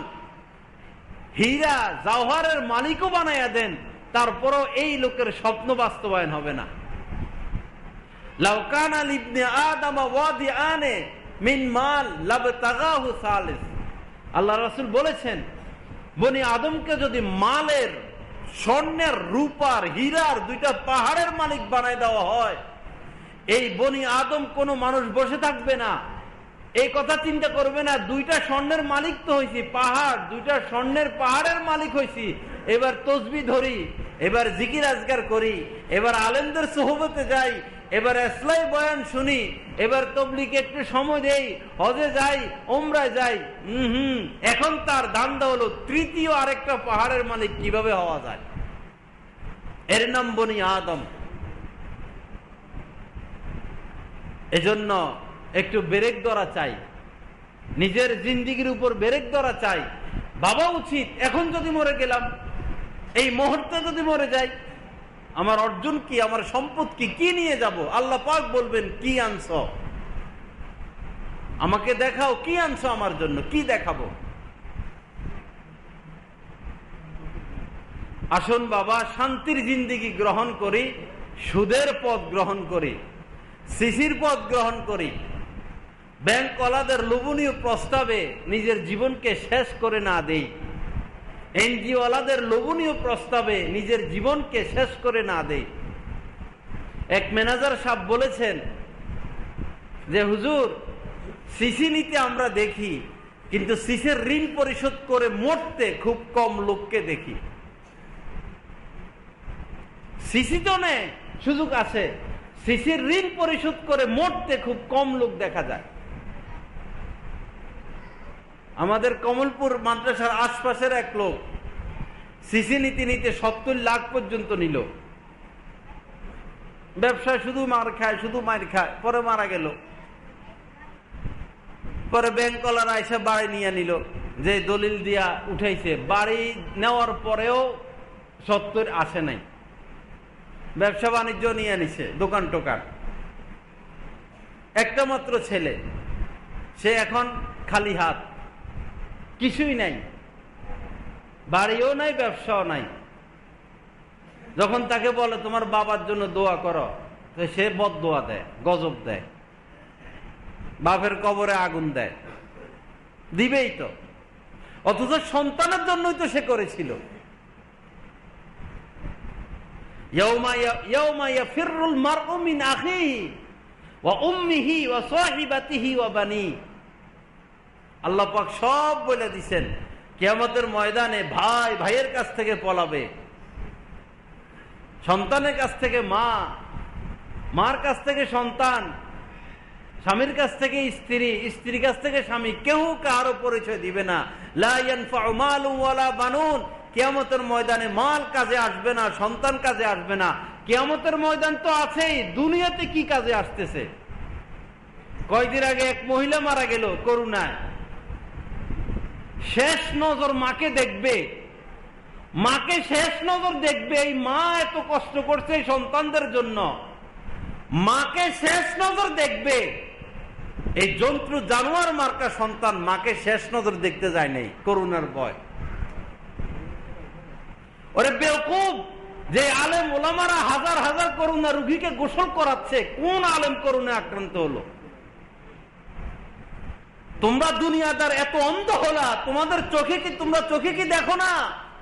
হীরা জওহরের মালিকও বানাইয়া দেন, তারপরও এই লোকের স্বপ্ন বাস্তবায়ন হবে না। লাউ কানা লিবনে আদম ওয়াদিআনে মিন মাল লাবতাগাহু সালিস। আল্লাহ রাসূল বলেছেন, বনি আদমকে যদি মালের, স্বর্ণের, রূপার, হীরার দুইটা পাহাড়ের মালিক বানাই দেওয়া হয়, এই বনি আদম কোনো মানুষ বসে থাকবে না, এই কথা চিন্তা করবে না, দুইটা স্বর্ণের মালিক তো হয়েছি, পাহাড়, দুইটা স্বর্ণের পাহাড়ের মালিক হয়েছি, এবার তসবিহ ধরি, এবার জিকির আজকার করি, এবার আলেমদের সোহবতে যাই, এবার ইসলাম বয়ান শুনি, এবার তাবলীগে একটু সময় দেই, হজে যাই, উমরায় যাই। এখন তার ধান্দা হলো তৃতীয় আরেকটা পাহাড়ের মালিক কিভাবে হওয়া যায়। এর নাম বনি আদম। এজন্য একটু ব্রেক ধরা চাই, নিজের জিন্দিগির উপর ব্রেক ধরা চাই। ভাবা উচিত, এখন যদি মরে গেলাম, এই মুহূর্তে যদি মরে যাই, আমার অর্জন কি, আমার সম্পদ কি, কি নিয়ে যাব? আল্লাহ পাক বলবেন, কি আনছ? আমাকে দেখাও কি আনছো আমার জন্য, কি দেখাবো। আসুন বাবা, শান্তির জিন্দেগি গ্রহণ করি, সুদের পথ গ্রহণ করি, সিসির পথ গ্রহণ করি, ব্যাংকওয়ালাদের লোভনীয় প্রস্তাবে নিজের জীবনকে শেষ করে না দেই, এনজিওওয়ালাদের লোভনীয় প্রস্তাবে নিজের জীবনকে শেষ করে না দেই। এক ম্যানেজার সাহেব বলেছেন যে হুজুর, সিসি নিতে আমরা দেখি, কিন্তু সিসির ঋণ পরিশোধ করে মরতে খুব কম লোককে দেখি। সিসি তো নেই, সুযোগ আছে, সিসির ঋণ পরিশোধ করে মরতে খুব কম লোক দেখা যায়। আমাদের কমলপুর মাদ্রাসার আশপাশের এক লোক সিসি নীতি নিতে 70 লাখ পর্যন্ত নিল। ব্যবসায় শুধু মার খায়, শুধু মার খায়, পরে মারা গেল। পরে ব্যাংকওয়ালারা এসে বাড়ি নিয়ে নিল, যে দলিল দিয়া উঠাইছে, বাড়ি নেওয়ার পরেও 70 আসে নাই। ব্যবসা বাণিজ্য নিয়ে নিছে, দোকান টোকান। একটা মাত্র ছেলে, সে এখন খালি হাত, কিছুই নাই, বাড়িও নাই, ব্যবসাও নাই। যখন তাকে বলে তোমার বাবার জন্য দোয়া করো, তো সে বদদোয়া দেয়, গজব দেয়, বাপের কবরে আগুন দেয়, দিবেই তো। অথচ সন্তানের জন্যই তো সে করেছিল। ইয়াউমা ইয়াফিরুল মারউ মিন আখিহি ওয়া উম্মিহি ওয়া সাহিবাতিহি ওয়া বানি। আল্লাহ পাক সব বলে দিয়েছেন, কিয়ামতের ময়দানে ভাই ভাইয়ের কাছ থেকে পলাবে, সন্তানের কাছ থেকে মা, মার কাছ থেকে সন্তান, স্বামীর কাছ থেকে স্ত্রী, স্ত্রীর কাছ থেকে স্বামী, কেউ কারো পরিচয় দিবে না। লা ইয়ানফাউ মালুন ওয়ালা বানুন। কিয়ামতের ময়দানে মাল কাজে আসবে না, সন্তান কাজে আসবে না। কিয়ামতের ময়দান তো আছেই, দুনিয়াতে কি কাজে আসতেছে? কয়দিন আগে এক মহিলা মারা গেল করুণায়। শেষ নজর মাকে দেখবে, মাকে শেষ নজর দেখবে। এই মা এত কষ্ট করছে সন্তানদের জন্য, মাকে শেষ নজর দেখবে। এই জন্তু জানোয়ার মার্কা সন্তান মাকে শেষ নজর দেখতে যায় নাই, করুণার ভয়। ওরে বেওকুফ, যে আলেম ওলামারা হাজার হাজার করুণা রুগীকে গোসল করাচ্ছে, কোন আলেম করুণায় আক্রান্ত হলো? তোমরা দুনিয়াদার এত অন্ধ হলা, তোমাদের চোখে কি, তোমরা চোখে কি দেখো না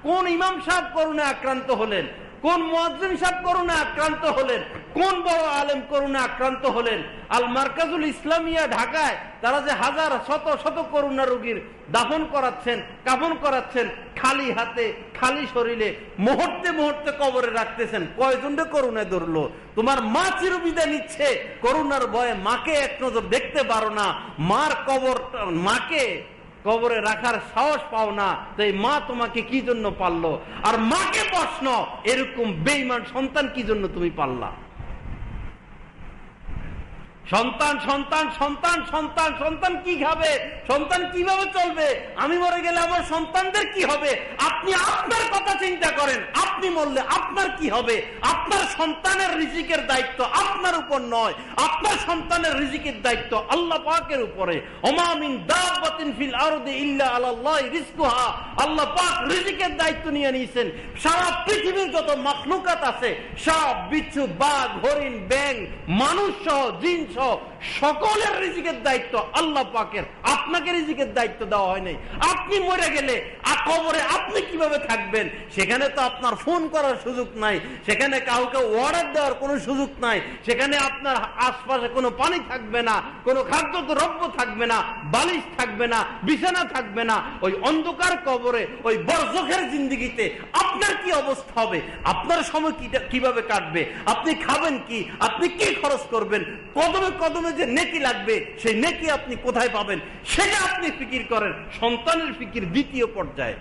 কোন ইমাম সাহেব করুণায় আক্রান্ত হলেন, কোন মুয়াজ্জিন সাহেব করুণায় আক্রান্ত হলেন, কোন বড় আলেম করুণায় আক্রান্ত হলেন? আল মার্কাজুল ইসলামিয়া ঢাকায় তারা যে হাজার শত শত করুণা রোগীর দাফন করাচ্ছেন, কাফন করাচ্ছেন, খালি হাতে খালি শরীরে মুহূর্তে মুহূর্তে কবরে রাখতেছেন। কয়জনকে করুণায় ধরলো? তোমার মা চিরবিদায় নিচ্ছে, করুণার ভয়ে মাকে এক নজর দেখতে পারো না, মার কবর, মাকে কবরে রাখার সাহস পাও না। তো এই মা তোমাকে কি জন্য পাললো? আর মাকে প্রশ্ন, এরকম বেঈমান সন্তান কি জন্য তুমি পাললা? সন্তান সন্তান সন্তান সন্তান সন্তান কি খাবে, সন্তান কিভাবে চলবে, আমি মরে গেলে আমার সন্তানদের কি হবে? আপনি আপনার কথা চিন্তা করেন, আপনি মরলে আপনার কি হবে? আপনার সন্তানের রিজিকের দায়িত্ব আপনার উপর নয়, আপনার সন্তানের রিজিকের দায়িত্ব আল্লাহ পাকের উপরে। ওমা মিন দাব্বাতিন ফিল আরদি ইল্লা আলাল্লাহি রিজকুহা। আল্লাহ পাক রিজিকের দায়িত্ব নিয়ে নিয়েছেন। সারা পৃথিবীর যত মাখলুকাত আছে, সব বিচ্ছু, বাঘ, হরিণ, ব্যাঙ, মানুষ সহ, জিন সহ সকলের রিজিকের দায়িত্ব আল্লাহ পাকের। আপনাকে রিজিকের দায়িত্ব দেওয়া হয় নাই। আপনি মরে গেলে কবরে আপনি কিভাবে থাকবেন? সেখানে তো আপনার ফোন করার সুযোগ নাই, সেখানে কাউকে অর্ডার দেওয়ার কোনো সুযোগ নাই, সেখানে আপনার আশপাশে কোনো পানি থাকবে না, কোনো খাদ্য দ্রব্য থাকবে না, বালিশ থাকবে না, বিছানা থাকবে না। ওই অন্ধকার কবরে, ওই বরজখের জিন্দেগিতে আপনার কি অবস্থা হবে? আপনার সময় কিভাবে কাটবে? আপনি খাবেন কি? আপনি কি খরচ করবেন? কদমে কদমে যে নেকি লাগবে, সেই নেকি আপনি কোথায় পাবেন সেটা আপনি ফিকির করেন। সন্তানের ফিকির দ্বিতীয় পর্যায়ে।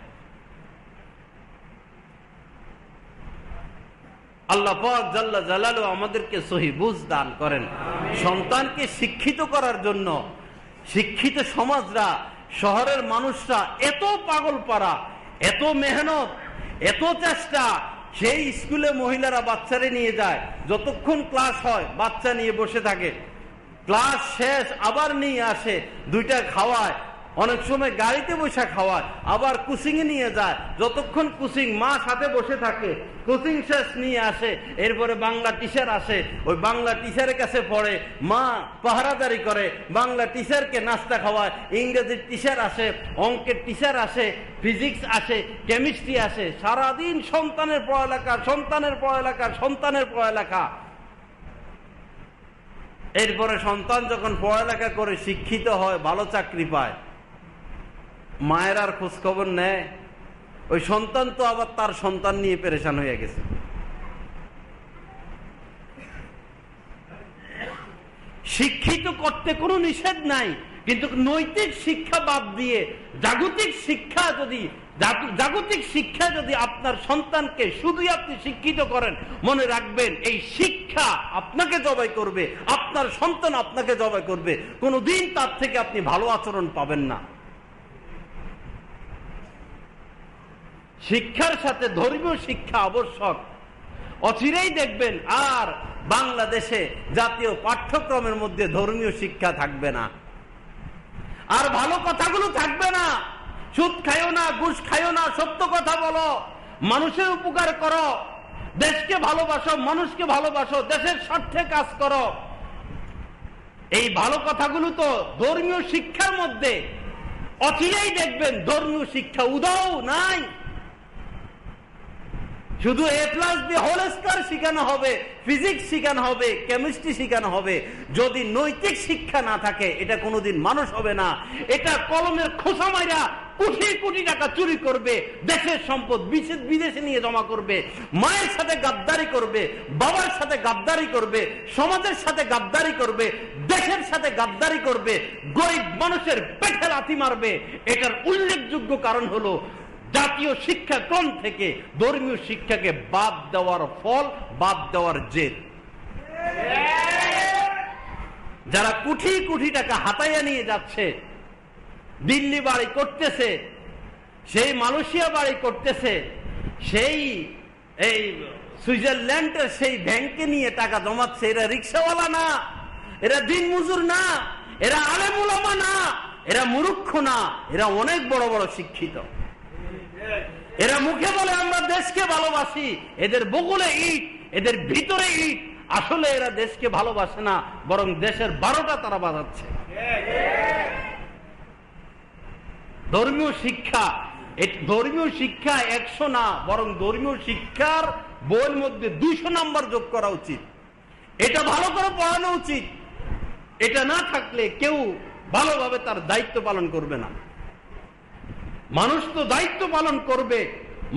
আল্লাহ পাক জাল্লা জালালু আমাদেরকে সহি বুঝ দান করেন। সন্তানকে শিক্ষিত করার জন্য শিক্ষিত সমাজরা, শহরের মানুষরা এত পাগল পারা, এত মেহনত, এত চেষ্টা। সেই স্কুলে মহিলারা বাচ্চারে নিয়ে যায়, যতক্ষণ ক্লাস হয় বাচ্চা নিয়ে বসে থাকে, ক্লাস শেষ আবার নিয়ে আসে, দুইটা খাওয়ায়, অনেক সময় গাড়িতে বসে খাওয়ায়, আবার কোচিং এ নিয়ে যায়, যতক্ষণ কোচিং মা সাথে বসে থাকে, কোচিং শেষ নিয়ে আসে, এরপরে বাংলা টিচার আসে, ওই বাংলা টিচারের কাছে পড়ে, মা পাহারাদারি করে, বাংলা টিচারকে নাস্তা খাওয়ায়, ইংরেজির টিচার আসে, অঙ্কের টিচার আসে, ফিজিক্স আসে, কেমিস্ট্রি আসে, সারাদিন সন্তানের পড়ালেখা, সন্তানের পড়ালেখা, সন্তানের পড়ালেখা। এরপরে সন্তান যখন পড়ালেখা করে শিক্ষিত হয়, ভালো চাকরি পায়, মায়ের আর খোঁজ খবর নেয়? ওই সন্তান তো আবার তার সন্তান নিয়ে পেরেশান হয়ে গেছে। শিক্ষিত করতে কোনো নিষেধ নাই, কিন্তু নৈতিক শিক্ষা বাদ দিয়ে জাগতিক শিক্ষা যদি আপনার সন্তানকে শুধুই আপনি শিক্ষিত করেন, মনে রাখবেন এই শিক্ষা আপনাকে জবাই করবে, আপনার সন্তান আপনাকে জবাই করবে, কোনোদিন তার থেকে আপনি ভালো আচরণ পাবেন না। শিক্ষার সাথে ধর্মীয় শিক্ষা আবশ্যক। অচিরেই দেখবেন আর বাংলাদেশে জাতীয় পাঠ্যক্রমের মধ্যে ধর্মীয় শিক্ষা থাকবে না, আর ভালো কথাগুলো থাকবে না। সুদ খাইও না, ঘুষ খাইও না, সত্য কথা বলো, মানুষের উপকার করো, দেশকে ভালোবাসো, মানুষকে ভালোবাসো, দেশের স্বার্থে কাজ করো। এই ভালো কথাগুলো তো ধর্মীয় শিক্ষার মধ্যে। অচিরেই দেখবেন ধর্মীয় শিক্ষা উদাও নাই, শুধু A+ দিয়ে হোল স্কয়ার শিখানো হবে, ফিজিক্স শিখানো হবে, কেমিস্ট্রি শিখানো হবে। যদি নৈতিক শিক্ষা না থাকে, এটা কোনোদিন মানুষ হবে না। এটা কলমের খোসা মাইরা কোটি কোটি টাকা চুরি করবে, দেশের সম্পদ বিদেশে নিয়ে জমা করবে, মায়ের সাথে গাদ্দারি করবে, বাবার সাথে গাদ্দারি করবে, সমাজের সাথে গাদ্দারি করবে, দেশের সাথে গাদ্দারি করবে, গরিব মানুষের পেটে লাথি মারবে। এটার উল্লেখযোগ্য কারণ হলো জাতীয় শিক্ষাক্রম থেকে ধর্মীয় শিক্ষাকে বাদ দেওয়ার ফল, বাদ দেওয়ার জেদ। যারা কোটি কোটি টাকা হাতাইয়া নিয়ে যাচ্ছে, দিল্লি বাড়ি করতেছে, সেই মালয়েশিয়া বাড়ি করতেছে, সেই এই সুইজারল্যান্ডের সেই ব্যাংকে নিয়ে টাকা জমাচ্ছে, এরা রিক্সাওয়ালা না, এরা দিনমজুর না, এরা আলেম উলামা না, এরা মূর্খ না, এরা অনেক বড় বড় শিক্ষিত। এরা মুখে বলে আমরা দেশকে ভালোবাসি, এদের বগলে ইট, এদের ভিতরে ইট। আসলে এরা দেশকে ভালোবাসে না, বরং দেশের 12টা তারা বাজাচ্ছে। ধর্মীয় শিক্ষা 100 না, বরং ধর্মীয় শিক্ষার বইয়ের মধ্যে 200 নাম্বার যোগ করা উচিত। এটা ভালো করে পড়ানো উচিত। এটা না থাকলে কেউ ভালোভাবে তার দায়িত্ব পালন করবে না। মানুষ তো দায়িত্ব পালন করবে,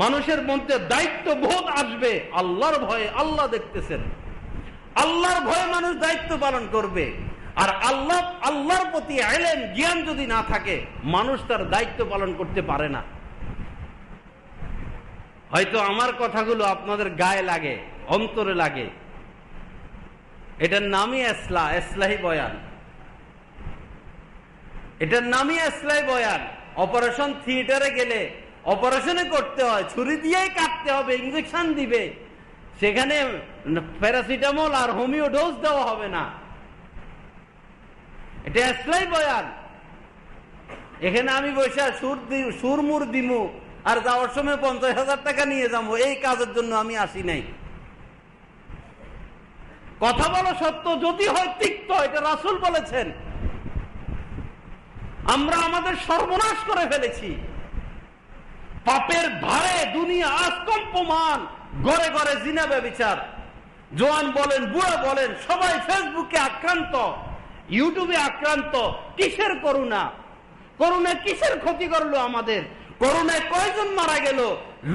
মানুষের মধ্যে দায়িত্ব বোধ আসবে আল্লাহর ভয়ে। আল্লাহ দেখতেছেন, আল্লাহর ভয়ে মানুষ দায়িত্ব পালন করবে। আর আল্লাহর প্রতি ইলম জ্ঞান যদি না থাকে, মানুষ তার দায়িত্ব পালন করতে পারে না। হয়তো আমার কথাগুলো আপনাদের গায়ে লাগে, অন্তরে লাগে। এটার নামই ইসলাহি বয়ান, এটার নামই ইসলাহি বয়ান। অপারেশন থিয়েটারে গেলে অপারেশনে করতে হয়, ছুরি দিয়েই কাটতে হবে, ইঞ্জেকশন দিবে, সেখানে প্যারাসিটামল আর হোমিও ডোজ দেওয়া হবে না। এটা ইসলাহি বয়ান। এখানে আমি বসে সুরমুর দিমু আর যাওয়ার সময় 50,000 টাকা নিয়ে যাবো, এই কাজের জন্য আমি আসি নাই। কথা বলো সত্য, যদি হয় তিক্ত, এটা রাসূল বলেছেন। আমরা আমাদের সর্বনাশ করে ফেলেছি, পাপের ভারে দুনিয়া আজ কম্পমান। ঘরে ঘরে জিনা ব্যভিচার, জোয়ান বলেন, বুড়া বলেন, সবাই ফেসবুকে আক্রান্ত, ইউটিউবে আক্রান্ত। কিসের করুণা? করুণা কিসের ক্ষতি করলো আমাদের? করোনায় কয়জন মারা গেল?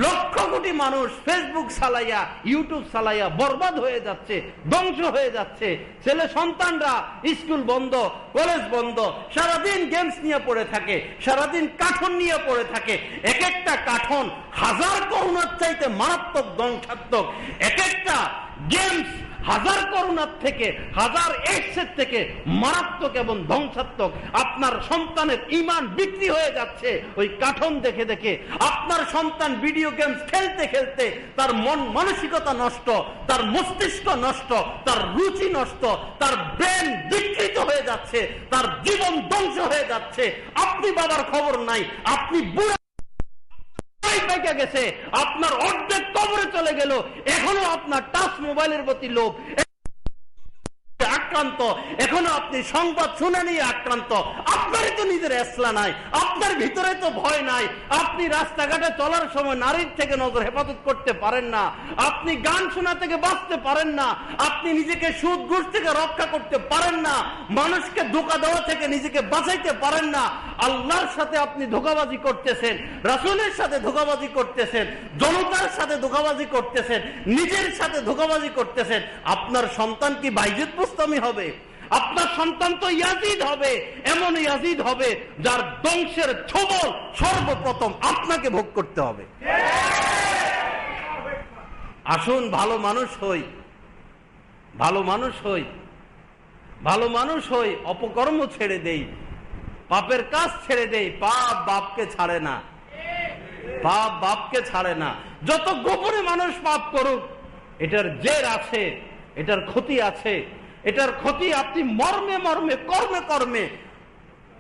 লক্ষ কোটি মানুষ ফেসবুক চালাইয়া, ইউটিউব চালাইয়া বরবাদ হয়ে যাচ্ছে, ধ্বংস হয়ে যাচ্ছে। ছেলে সন্তানরা স্কুল বন্ধ, কলেজ বন্ধ, সারাদিন গেমস নিয়ে পড়ে থাকে, সারাদিন কাঠন নিয়ে পড়ে থাকে। এক একটা কাঠন হাজার করোনার চাইতে মারাত্মক ধ্বংসাত্মক। এক একটা গেমস হাজার করুণার থেকে, হাজার এক্সের থেকে মারাত্মক এবং ধ্বংসাত্মক। আপনার সন্তানের ঈমান বিক্রি হয়ে যাচ্ছে ওই কার্টুন দেখে দেখে। আপনার সন্তান ভিডিও গেমস খেলতে খেলতে তার মন মানসিকতা নষ্ট, তার মস্তিষ্ক নষ্ট, তার রুচি নষ্ট, তার ব্রেন বিকৃত হয়ে যাচ্ছে, তার জীবন ধ্বংস হয়ে যাচ্ছে। আপনি বাবার খবর নাই, আপনি বুড়া পেকে গেছে, আপনার অর্ধেক কবরে চলে গেল, এখনো আপনার টাচ মোবাইলের প্রতি লোভ আক্রান্ত, এখনো আপনি সংবাদ শুনে নিয়ে আক্রান্ত। আপনারই তো নিজের এসলা নাই, আপনার ভিতরে তো ভয় নাই। আপনি রাস্তাঘাটে চলার সময় নারীর থেকে নজর হেফাজত করতে পারেন না, আপনি গান শোনা থেকে বাঁচতে পারেন না, আপনি নিজেকে সুদ ঘুষ থেকে রক্ষা করতে পারেন না, মানুষকে ধোঁকা দেওয়া থেকে নিজেকে বাঁচাইতে পারেন না। আল্লাহর সাথে আপনি ধোঁকাবাজি করতেছেন, রাসূলের সাথে ধোঁকাবাজি করতেছেন, জনতার সাথে ধোঁকাবাজি করতেছেন, নিজের সাথে ধোঁকাবাজি করতেছেন। আপনার সন্তান কি বাইজিদ বুস্তামি হবে? আপনার সন্তান তো ইয়াজিদ হবে, এমন ইয়াজিদ হবে যার ধ্বংসের ছবল সর্বপ্রথম আপনাকে ভোগ করতে হবে। আসুন ভালো মানুষ হই, ভালো মানুষ হই, ভালো মানুষ হই, অপকর্ম ছেড়ে দেই, পাপের কাজ ছেড়ে দেই। পাপ বাপকে ছাড়ে না, পাপ বাপকে ছাড়ে না। যত গোপনে মানুষ পাপ করুক, এটার জের আছে, এটার ক্ষতি আছে, এটার ক্ষতি আপনি মর্মে মর্মে, কর্মে কর্মে,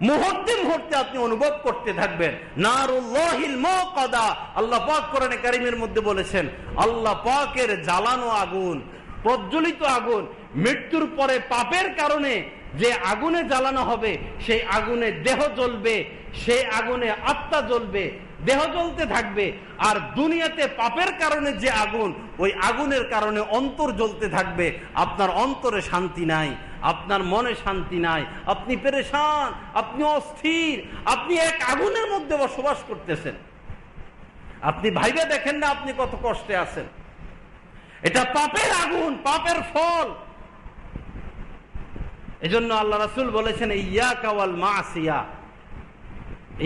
মুহূর্তে মুহূর্তে আপনি অনুভব করতে থাকবেন। নারুল্লাহিল মুকাদা, আল্লাহ পাক কোরআনে কারীমের মধ্যে বলেছেন, আল্লাহ পাকের জ্বালানো আগুন, প্রজ্বলিত আগুন। মৃত্যুর পরে পাপের কারণে যে আগুনে জ্বালানো হবে, সেই আগুনে দেহ জ্বলবে, সেই আগুনে আত্মা জ্বলবে, দেহ জ্বলতে থাকবে। আর দুনিয়াতে পাপের কারণে যে আগুন, ওই আগুনের কারণে অন্তর জ্বলতে থাকবে। আপনার অন্তরে শান্তি নাই, আপনার মনে শান্তি নাই, আপনি পেরেশান, আপনি অস্থির, আপনি এক আগুনের মধ্যে বসবাস করতেছেন। আপনি ভাইবে দেখেন না আপনি কত কষ্টে আছেন। এটা পাপের আগুন, পাপের ফল। এজন্য আল্লাহ রাসূল বলেছেন, ইয়াকা ওয়াল মাসিয়া,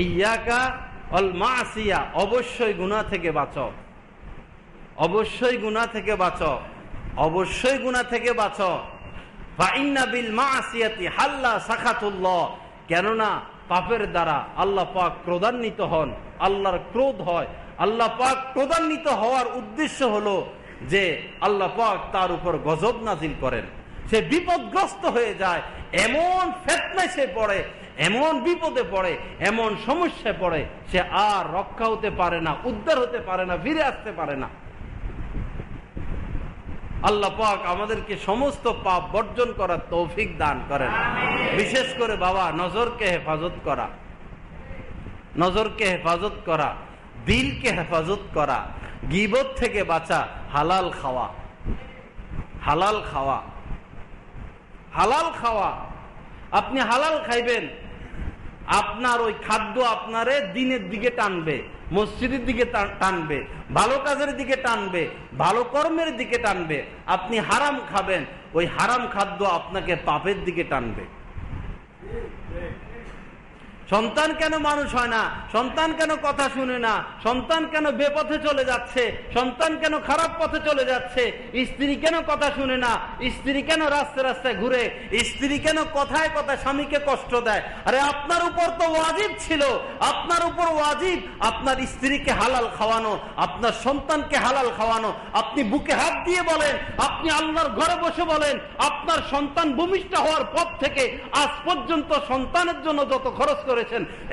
ইয়াকা ওয়াল মাসিয়া, অবশ্যই গুনাহ থেকে বাঁচো, অবশ্যই গুনাহ থেকে বাঁচো, অবশ্যই গুনাহ থেকে বাঁচো। ফা ইন্না বিল মাসিয়াতি হাল্লা সাখাতুল্লাহ, কেননা পাপের দ্বারা আল্লাহ পাক ক্রোধান্বিত হন, আল্লাহর ক্রোধ হয়। আল্লাহ পাক ক্রোধান্বিত হওয়ার উদ্দেশ্য হলো যে আল্লাহ পাক তার উপর গজব নাজিল করেন, সে বিপদগ্রস্ত হয়ে যায়, এমন ফিতনায় সে পড়ে, এমন বিপদে পড়ে, এমন সমস্যায় পড়ে, সে আর রক্ষা হতে পারে না, উদ্ধার হতে পারে না, ফিরে আসতে পারে না। আল্লাহ পাক আমাদেরকে সমস্ত পাপ বর্জন করার তৌফিক দান করেন। বিশেষ করে বাবা, নজরকে হেফাজত করা, নজরকে হেফাজত করা, দিলকে হেফাজত করা, গীবত থেকে বাঁচা, হালাল খাওয়া, হালাল খাওয়া, হালাল খাওয়া। আপনি হালাল খাইবেন, আপনার ওই খাদ্য আপনারে দিনের দিকে টানবে, মসজিদের দিকে টানবে, ভালো কাজের দিকে টানবে, ভালো কর্মের দিকে টানবে। আপনি হারাম খাবেন, ওই হারাম খাদ্য আপনাকে পাপের দিকে টানবে। সন্তান কেন মানুষ হয় না? সন্তান কেন কথা শুনে না? সন্তান কেন বেপথে চলে যাচ্ছে? সন্তান কেন খারাপ পথে চলে যাচ্ছে? স্ত্রী কেন কথা শুনে না? স্ত্রী কেন রাস্তায় রাস্তায় ঘুরে? স্ত্রী কেন কথায় কথায় স্বামীকে কষ্ট দেয়? আরে আপনার উপর তো ওয়াজিব ছিল, আপনার উপর ওয়াজিব আপনার স্ত্রীকে হালাল খাওয়ানো, আপনার সন্তানকে হালাল খাওয়ানো। আপনি বুকে হাত দিয়ে বলেন, আপনি আল্লাহর ঘরে বসে বলেন, আপনার সন্তান ভূমিষ্ঠ হওয়ার পর থেকে আজ পর্যন্ত সন্তানের জন্য যত খরচ করেছেন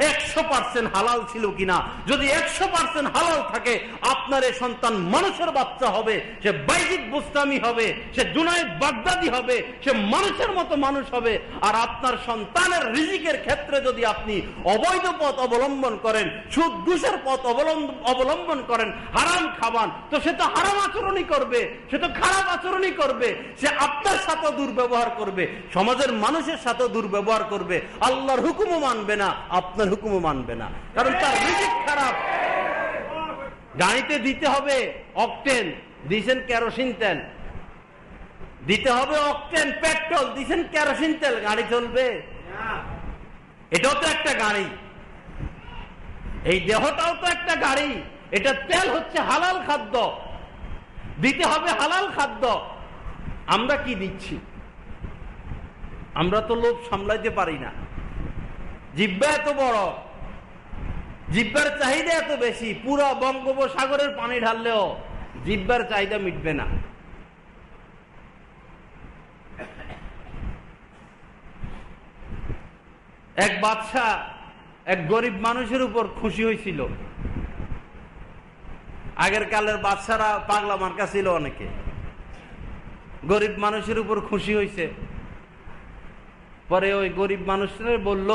100% হালাল ছিল কিনা? যদি 100% হালাল থাকে, আপনার এই সন্তান মানুষের বাচ্চা হবে, সে বাইজিদ বুস্তামি হবে, সে জুনায়েদ বাগদাদি হবে, সে মানুষের মতো মানুষ হবে। আর আপনার সন্তানের রিজিকের ক্ষেত্রে যদি আপনি অবৈধ পথ অবলম্বন করেন, সুদ ঘুষের পথ অবলম্বন করেন, হারাম খাবান, তো সে তো হারাম আচরণই করবে, সে তো খারাপ আচরণই করবে, সে আপনার সাথে দুর্ব্যবহার করবে, সমাজের মানুষের সাথে দুর্ব্যবহার করবে, আল্লাহর হুকুমও মানবে না, আপনার হুকুমও মানবে না, কারণ তার রিজিক খারাপ। গাড়িতে দিতে হবে অকটেন, দিয়েছেন কেরোসিন তেল, দিতে হবে অকটেন পেট্রোল, দিয়েছেন কেরোসিন তেল, গাড়ি চলবে? এটাও তো একটা গাড়ি, এই দেহটাও তো একটা গাড়ি, এটা তেল হচ্ছে হালাল খাদ্য, দিতে হবে হালাল খাদ্য। আমরা কি দিচ্ছি? আমরা তো লোভ সামলাইতে পারি না। জিহ্বা এত বড়, জিহ্বার চাহিদা এত বেশি, পুরো বঙ্গোপসাগরের পানি ঢাললেও জিহ্বার চাহিদা মিটবে না। এক বাদশা এক গরিব মানুষের উপর খুশি হয়েছিল। আগের কালের বাদশারা পাগলা মার্কা ছিল অনেকে। গরিব মানুষের উপর খুশি হয়েছে, পরে ওই গরিব মানুষের বলল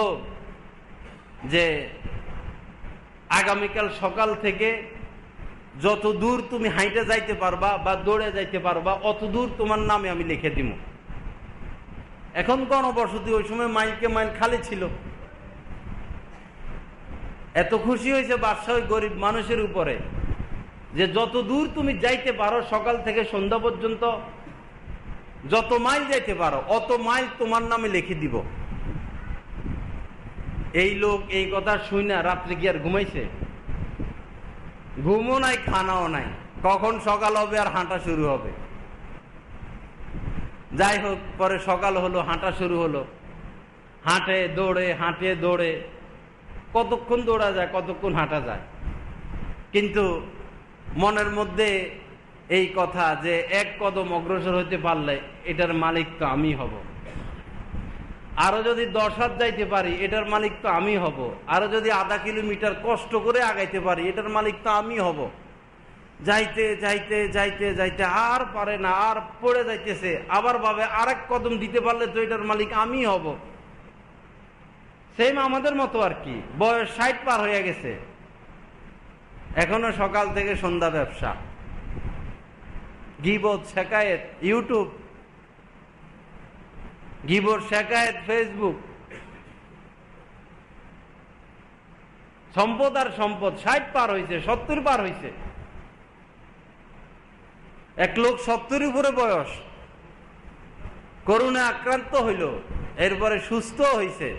যে আগামীকাল সকাল থেকে যত দূর তুমি হাইটে যাইতে পারবা বা দৌড়ে যাইতে পারবা অত দূর তোমার নামে আমি লিখে দিব। এখন গণবসতি, ওই সময় মাইলকে মাইল খালি ছিল। এত খুশি হয়েছে বাদশা ওই গরিব মানুষের উপরে যে যত দূর তুমি যাইতে পারো সকাল থেকে সন্ধ্যা পর্যন্ত যত মাইল যাইতে পারো অত মাইল তোমার নামে লিখে দিব। এই লোক এই কথা শুনে রাত্রে কি আর ঘুমাইছে? ঘুমও নাই, খানাও নাই, কখন সকাল হবে আর হাঁটা শুরু হবে। যাই হোক, পরে সকাল হলো, হাঁটা শুরু হলো। হাঁটে দৌড়ে কতক্ষণ দৌড়া যায়, কতক্ষণ হাঁটা যায়, কিন্তু মনের মধ্যে এই কথা যে এক কদম অগ্রসর হতে পারলে এটার মালিক তো আমি হব, আরো যদি 10 হাত যাইতে পারি এটার মালিক তো আমি হব, আরো যদি আধা কিলোমিটার কষ্ট করে আগাইতে পারি এটার মালিক তো আমি হব। যাইতে যাইতে যাইতে যাইতে আর পারে না, আর পড়ে যাইতেছে, আবার ভাবে আরেক কদম দিতে পারলে তো এটার মালিক আমি হব। সেম আমাদের মতো আর কি, বয়স 60 পার হয়ে গেছে, এখনো সকাল থেকে সন্ধ্যা ব্যবসা, গীবত শেখায়েত ইউটিউব, গীবত শেখায়েত ফেসবুক, সম্পদ আর সম্পদ। 60 পার হয়েছে, 70 পার হয়েছে। এক লোক 70 উপরে বয়স, করোনা আক্রান্ত হইল, এরপরে সুস্থ হয়েছে।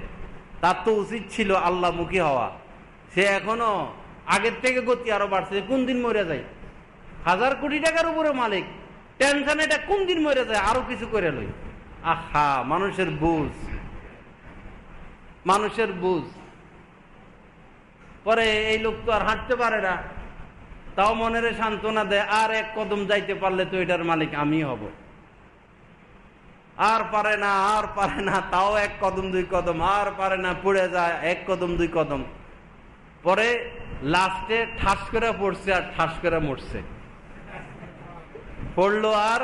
তার তো উচিত ছিল আল্লাহমুখী হওয়া, সে এখনো আগের থেকে গতি আরো বাড়ছে। কোন দিন মরে যায়, 1000 কোটি টাকার উপরে মালিক, টেনশন এটা কোন দিন মরে যায়, আরো কিছু করে লই। আহা, মানুষের বুঝ, মানুষের বুঝ। পরে এই লোক তো আর হাঁটতে পারে না, তাও মনের সান্ত্বনা দেয়, আর এক কদম যাইতে পারলে তো এটার মালিক আমি হব। আর পারে না, আর পারে না, তাও এক কদম 2 কদম, আর পারে না, পড়ে যায় 1 কদম 2 কদম। পরে লাস্টে ঠাস করে পড়ছে আর ঠাস করে মরছে। পড়লো আর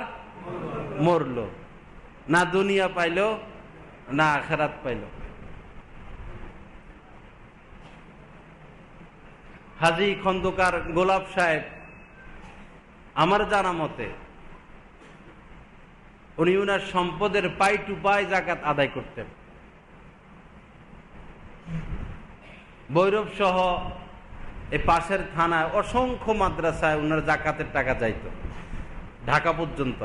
মরলো, না দুনিয়া পাইলো না আখিরাত পাইলো। হাজী খন্দকার গোলাপ সাহেব, আমার জানা মতে উনি উনার সম্পদের পাই টু পাই জাকাত আদায় করতেন। ভৈরব সহ এই পাশের থানায় অসংখ্য মাদ্রাসায় উনার জাকাতের টাকা যাইত, ঢাকা পর্যন্ত।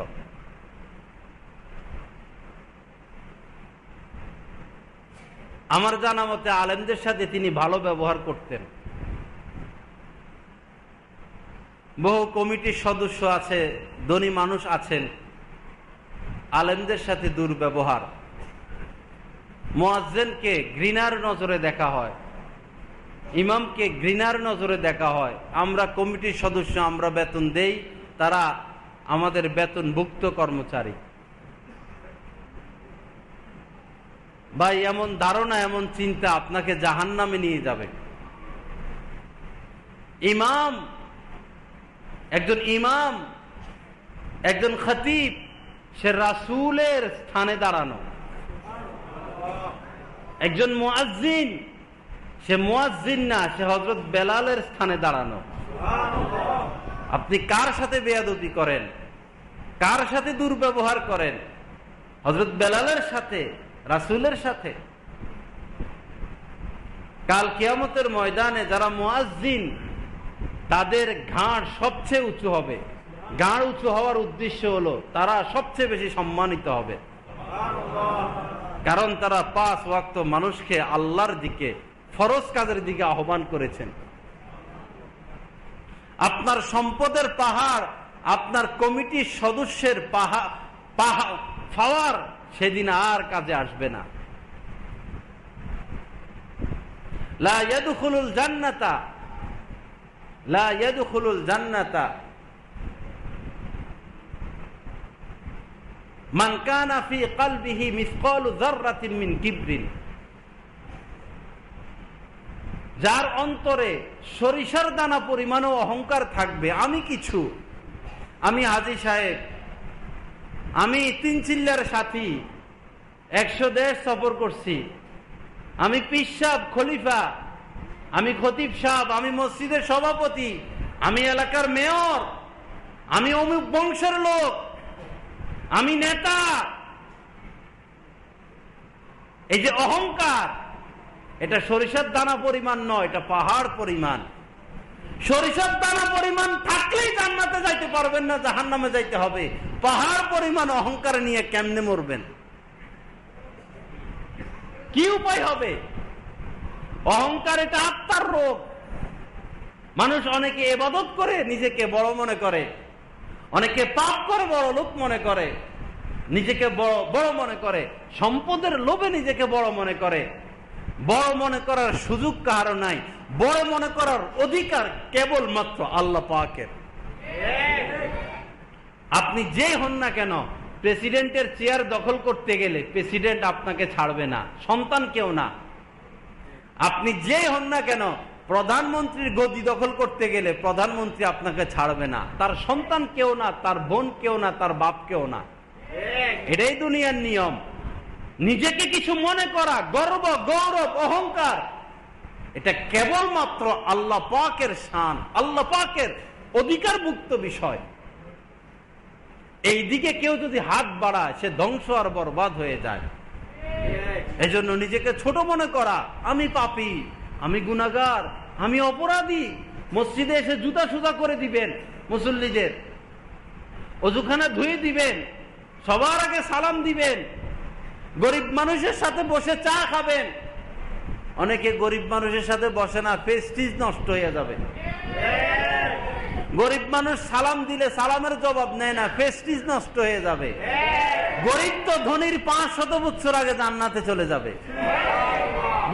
আমার জানা মতে আলেমদের সাথে তিনি ভালো ব্যবহার করতেন। বহু কমিটির সদস্য আছে, ধনী মানুষ আছেন, আলেমদের সাথে দুর্ব্যবহার। মুয়াজ্জিনকে ঘৃণার নজরে দেখা হয়, ইমামকে ঘৃণার নজরে দেখা হয়। আমরা কমিটির সদস্য, আমরা বেতন দেই, তারা আমাদের বেতনভুক্ত কর্মচারী। ভাই, এমন ধারণা, এমন চিন্তা আপনাকে জাহান্নামে নিয়ে যাবে। ইমাম, একজন ইমাম, একজন খতিব, সে রাসূলের স্থানে দাঁড়ানো। একজন মুয়াজ্জিন, সে মুয়াজ্জিন না, সে হযরত বেলালের স্থানে দাঁড়ানো। আপনি কার সাথে বেয়াদবি করেন, কার সাথে দুর্ব্যবহার করেন? হযরত বেলালের সাথে, রাসূলের সাথে। কাল কিয়ামতের ময়দানে যারা মুয়াজ্জিন, তাদের ঘাড় সবচেয়ে উঁচু হবে। ঘাড় উঁচু হওয়ার উদ্দেশ্য হলো তারা সবচেয়ে বেশি সম্মানিত হবে, কারণ তারা 5 ওয়াক্ত মানুষকে আল্লাহর দিকে, ফরজ কাজের দিকে আহ্বান করেছেন। আপনার সম্পদের পাহাড় আপনার কমিটির সদস্যের পাওয়ার সেদিন আর কাজে আসবে না। লা ইয়াদখুলুল জান্নাতা, লা ইয়াদখুলুল জান্নাতা মান কানা ফি কলবিহি মিসকালু যাররাতিন মিন কিবরিন। যার অন্তরে সরিষার দানা পরিমাণও অহংকার থাকবে, আমি কিছু, আমি হাজী সাহেব, আমি 3 চিল্লার সাথী, 100 দেশ সফর করছি, আমি পীর সাহেব, খলিফা, আমি খতিব সাহেব, আমি মসজিদের সভাপতি, আমি এলাকার মেয়র, আমি অমুক বংশের লোক, আমি নেতা। এই যে অহংকার, এটা সরিষার দানা পরিমাণ নয়, এটা পাহাড় পরিমাণ। সরিষার দানা পরিমাণ থাকলেই জান্নাতে যাইতে পারবেন না, জাহান্নামে যাইতে হবে। পাহাড় পরিমাণ অহংকার নিয়ে কেমনে মরবেন? কি উপায় হবে? অহংকার এটা আত্মার রোগ। মানুষ অনেকে ইবাদত করে নিজেকে বড় মনে করে, অনেকে পাপ করে বড় লোক মনে করে, নিজেকে বড় মনে করে, সম্পদের লোভে নিজেকে বড় মনে করে। বড় মনে করার সুযোগ কারো নাই, বড় মনে করার অধিকার কেবলমাত্র আল্লাহ পাকের। আপনি যে হন না কেন, প্রেসিডেন্টের চেয়ার দখল করতে গেলে প্রেসিডেন্ট আপনাকে ছাড়বে না, সন্তান কেউ না। আপনি যে হন না কেন, প্রধানমন্ত্রীর গদি দখল করতে গেলে প্রধানমন্ত্রী আপনাকে ছাড়বে না, তার সন্তান কেউ না, তার বোন কেউ না, তার বাপ কেউ না। এটাই দুনিয়ার নিয়ম। নিজেকে কিছু মনে করা, গর্ব, গৌরব, অহংকার, এটা কেবলমাত্র আল্লাহ পাকের শান, আল্লাহ পাকের অধিকারভুক্ত বিষয়। এই দিকে কেউ যদি হাত বাড়ায়, সে ধ্বংস আর বরবাদ হয়ে যায়। এজন্য নিজেকে ছোট মনে করা, আমি পাপী, আমি গুনাহগার, আমি অপরাধী। মসজিদে এসে জুতা সুতা করে দিবেন, মুসল্লিদের ওযুখানা ধুয়ে দিবেন, সবার আগে সালাম দিবেন, গরিব মানুষের সাথে বসে চা খাবেন। অনেকে গরিব মানুষের সাথে বসে না, প্রেস্টিজ নষ্ট হয়ে যাবে। গরিব মানুষ সালাম দিলে সালামের জবাব নেয় না, প্রেস্টিজ নষ্ট হয়ে যাবে। গরিব তো ধনীর 500 বছর আগে জান্নাতে চলে যাবে।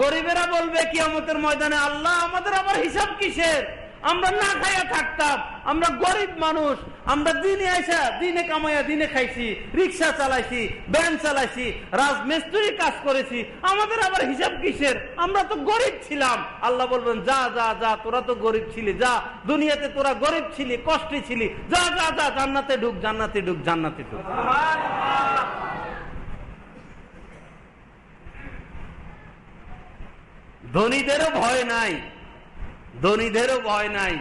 গরিবেরা বলবে কিয়ামতের ময়দানে, আল্লাহ আমাদের আবার হিসাব কিসের? আমরা না খাইয়া থাকতাম, আমরা গরিব মানুষ, আমরা দিনে আইসা দিনে কামাইয়া দিনে খাইছি, রিক্সা চালাইছি, ভ্যান চালাইছি, রাজমিস্ত্রির কাজ করেছি, আমাদের আবার হিসাব কিসের? আমরা তো গরিব ছিলাম। আল্লাহ বলবেন, যা যা যা, তোরা তো গরিব ছিলি, যা, দুনিয়াতে তোরা গরিব ছিলি, কষ্টে ছিলি, যা যা যা, জান্নাতে ঢুক, জান্নাতে ঢুক, জান্নাতে ঢুক। ধনীদেরও ভয় নাই, ধনীদেরও ভয় নাই।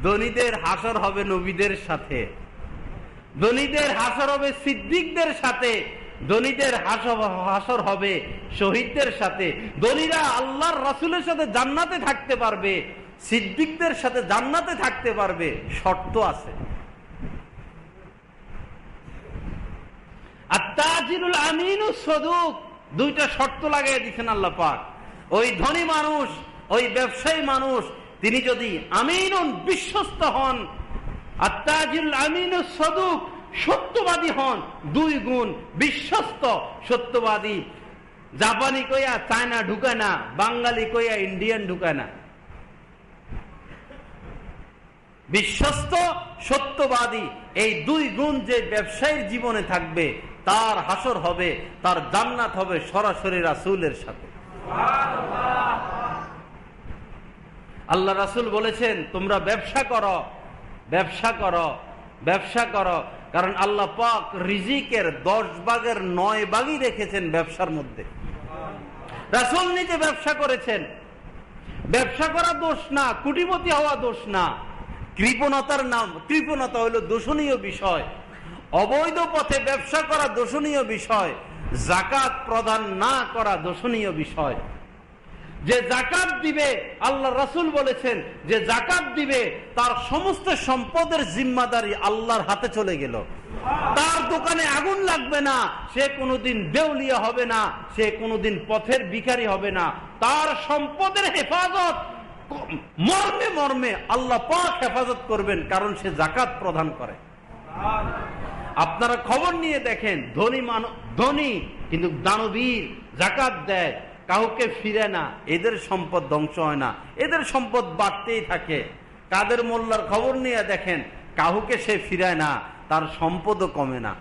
ধনীদের হাসর হবে নবীদের সাথে, ধনীদের হাসর হবে সিদ্দিকদের সাথে, ধনীদের হাসর হবে শহীদদের সাথে। ধনীরা আল্লাহর রাসূলের সাথে জান্নাতে থাকতে পারবে, সিদ্দিকদের সাথে জান্নাতে থাকতে পারবে, শর্ত আছে। আত-তাজিরুল আমিনুস সাদুক, দুইটা শর্ত লাগিয়ে দিয়েছেন আল্লাহ পাক। ওই ধনী মানুষ, ওই ব্যবসায়ী মানুষ, তিনি যদি আমিনুন, বিশ্বস্ত হন, আত-তাজিরুল আমিনুস সাদুক, সত্যবাদী হন, 2 গুণ, বিশ্বস্ত, সত্যবাদী। জাপানি কইয়া চায়না ঢুকায় না, বাঙালি কইয়া ইন্ডিয়ান ঢুকায় না। বিশ্বস্ত, সত্যবাদী, এই 2 গুণ যে ব্যবসায়ীর জীবনে থাকবে, তার হাসর হবে, তার জান্নাত হবে সরাসরি রাসূলের সাথে। আল্লাহ রাসূল বলেছেন, তোমরা ব্যবসা করো, ব্যবসা করো, ব্যবসা করো, কারণ আল্লাহ পাক রিজিকের 10 ভাগের 9 ভাগই রেখেছেন ব্যবসার মধ্যে। রাসূল নিজে ব্যবসা করেছেন। ব্যবসা করা দোষ না, কোটিপতি হওয়া দোষ না, কৃপণতার নাম, কৃপণতা হলো দোষণীয় বিষয়। অবৈধ পথে ব্যবসা করা দোষণীয় বিষয়, যাকাত প্রদান না করা দোষণীয় বিষয়। যে যাকাত দিবে, আল্লাহ রাসূল বলেছেন, যে যাকাত দিবে তার সমস্ত সম্পদের জিম্মাদারি আল্লাহর হাতে চলে গেল। তার দোকানে আগুন লাগবে না, সে কোনোদিন দেউলিয়া হবে না, সে কোনোদিন পথের ভিখারি হবে না। তার সম্পদের হেফাজত মর্মে মর্মে আল্লাহ পাক হেফাজত করবেন, কারণ সে যাকাত প্রদান করে। আপনারা খবর নিয়ে দেখেন, ধনী কিন্তু দানবীর, জাকাত দেয়, কাউকে ফিরে না, এদের সম্পদ ধ্বংস হয় না, এদের সম্পদ বাড়তেই থাকে। কাদের মোল্লার খবর নিয়ে দেখেন, কাউকে সে ফিরায় না, তার সম্পদও কমে না।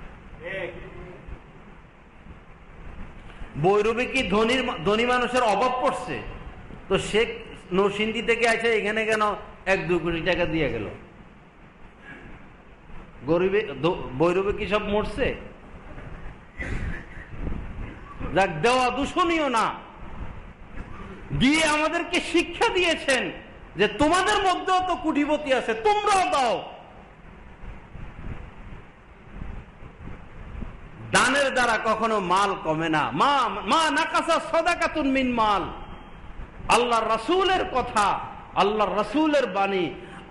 বৈরবে কি ধনী মানুষের অভাব পড়ছে? তো সে নরসিংদী থেকে আসে এখানে কেন 1-2 কোটি টাকা দিয়ে গেল? গরিবে বৈরবে কি সব মরছে? যাক, দেওয়া দূষণীয় না, দিয়ে আমাদেরকে শিক্ষা দিয়েছেন যে তোমাদের মধ্যেও তো কোটিপতি আছে, তোমরাও দাও। দানের দ্বারা কখনো মাল কমে না। মা নাকাসা সাদাকাতুন মিন মাল। আল্লাহর রাসূলের কথা, আল্লাহর রাসূলের বাণী,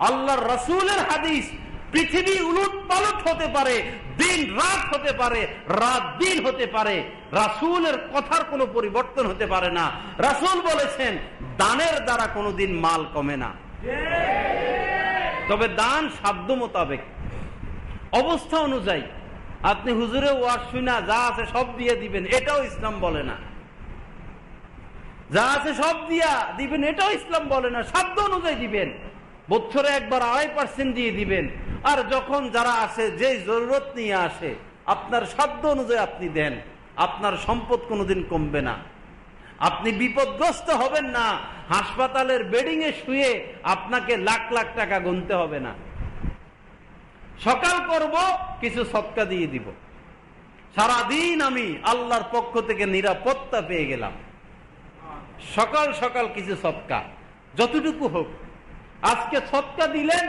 আল্লাহর রাসূলের হাদিস। পৃথিবী উলট পালট হতে পারে, দিন রাত হতে পারে, রাত দিন হতে পারে, রাসূলের কথার কোনো পরিবর্তন হতে পারে না। রাসূল বলেছেন দানের দ্বারা কোনোদিন মাল কমে না, তবে দান সাধ্য মোতাবেক, অবস্থা অনুযায়ী। আপনি হুজুরে ওয়াজ শুনা যা আছে সব দিয়ে দিবেন, এটাও ইসলাম বলে না। যা আছে সব দিয়া দিবেন, এটাও ইসলাম বলে না। সাধ্য অনুযায়ী দিবেন, বছরে একবার 2.5% দিয়ে দিবেন। আর যখন যারা আসে, যে জরুরত নিয়ে আসে, আপনার সাধ্য অনুযায়ী আপনি দেন, আপনার সম্পদ কোনোদিন কমবে না। আপনি বিপদগ্রস্ত হবেন না, হাসপাতালের বেডিং এ শুয়ে আপনাকে লাখ লাখ টাকা গুনতে হবে না। সকাল করব, কিছু সদকা দিয়ে দিব, সারাদিন আমি আল্লাহর পক্ষ থেকে নিরাপত্তা পেয়ে গেলাম। সকাল সকাল কিছু সদকা, যতটুকু হোক। আজকে সদকা দিলেন,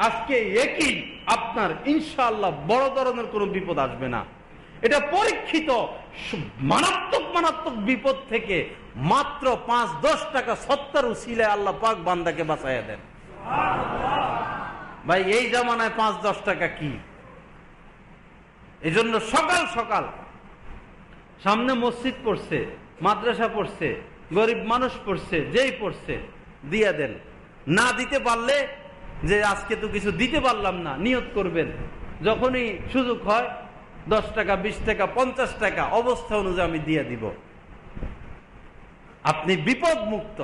আজকে একই আপনার ইনশাআল্লাহ বড় ধরনের কোনো বিপদ আসবে না। এটা পরীক্ষিত। মারাত্মক বিপদ থেকে মাত্র 5-10 টাকা সদকার উসিলায় আল্লাহ পাক বান্দাকে বাঁচাইয়া দেন। ভাই, এই জামানায় 5-10 টাকা কি? এই জন্য সকাল সকাল সামনে মসজিদ পড়ছে, মাদ্রাসা পড়ছে, গরিব মানুষ পড়ছে, যেই পড়ছে দিয়া দেন। না দিতে পারলে, যে আজকে তো কিছু দিতে পারলাম না, নিয়ত করবেন যখনই সুযোগ হয় 10 টাকা, 20 টাকা, 50 টাকা অবস্থা অনুযায়ী আমি দিয়ে দিব। আপনি বিপদ মুক্ত।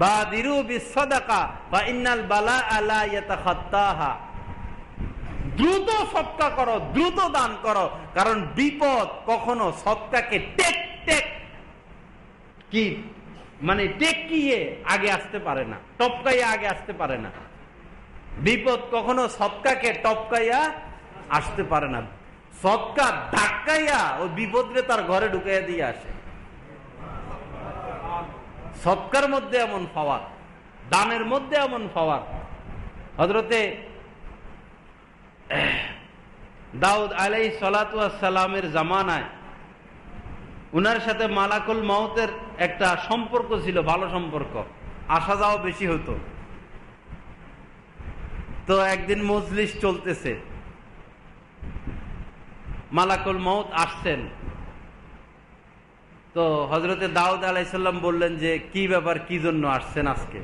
বাদিরু বিসসাদাকা ওয়া ইন্নাল বালাআ লা ইয়াতাখাত্তাহা। দ্রুত সদকা করো, দ্রুত দান করো, কারণ বিপদ কখনো সদকাকে টেকিয়ে আগে আসতে পারে না, টপকাইয়া আগে আসতে পারে না। বিপদ কখনো সদকাকে টপকাইয়া আসতে পারে না। সদকা ধাক্কাইয়া ওই বিপদরে তার ঘরে ঢুকাইয়া দিয়ে আসে। সদকার মধ্যে এমন পাওয়ার, দানের মধ্যে এমন পাওয়ার। হযরতে দাউদ আলাইহিস সালাতু ওয়াস সালামের জামানায় উনার সাথে মালাকুল মউতের একটা সম্পর্ক ছিল, ভালো সম্পর্ক, আসা যাওয়া বেশি হতো। তো একদিন মজলিস চলতেছে, মালাকুল মউত আসছেন। তো হযরতে দাউদ আলাইহিস সালাম বললেন যে কি ব্যাপার, কি জন্য আসছেন আজকে?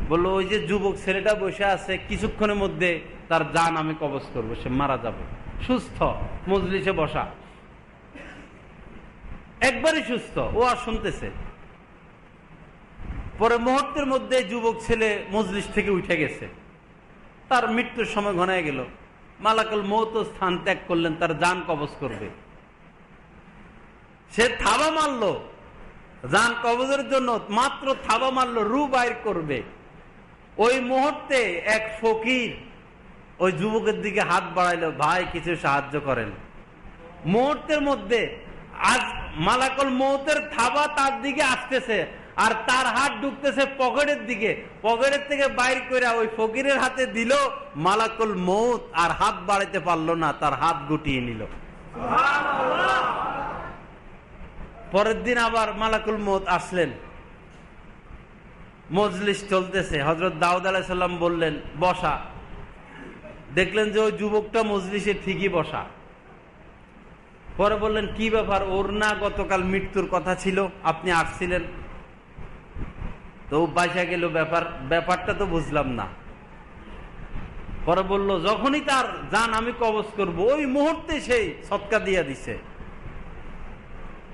বললো ওই যে যুবক ছেলেটা বসে আছে, কিছুক্ষণের মধ্যে তার জান আমি কবজ করবো, সে মারা যাবে, সুস্থ, মজলিসে বসা, একবারই সুস্থ, ও আর শুনতেছে। পরে মুহূর্তের মধ্যে যুবক ছেলে মজলিস থেকে উঠে গেছে, তার মৃত্যুর সময় ঘনায় গেল। মালাকুল মউত স্থান ত্যাগ করলেন, তার জান কবজ করবে। সে থাবা মারলো জান কবজের জন্য, মাত্র থাবা মারলো, রু বাইর করবে। ওই মুহূর্তে এক ফকির ওই যুবকের দিকে হাত বাড়াইলো, ভাই কিছু সাহায্য করেন। মুহূর্তের মধ্যে আজ মালাকুল মউতের থাবা তার দিকে আসতেছে, আর তার হাত ঢুকতেছে পকেটের দিকে, পকেটের থেকে বাইর করে ওই ফকিরের হাতে দিল। মালাকুল মউত আর হাত বাড়াইতে পারলো না, তার হাত গুটিয়ে নিল। পরের দিন আবার মালাকুল মউত আসলেন, মজলিস চলতেছে। হযরত দাউদ আলাইহিস সালাম বললেন বসা। দেখলেন যে ওই যুবকটা মজলিসে ঠিকই বসা। পরে বললেন কি ব্যাপার, ওর না গতকাল মৃত্যুর কথা ছিল, আপনি আসছিলেন? তো বাইসা গেল, ব্যাপারটা তো বুঝলাম না। পরে বলল যখনই তার জান আমি কবজ করব ওই মুহূর্তে সেই সদকা দিয়ে দিছে,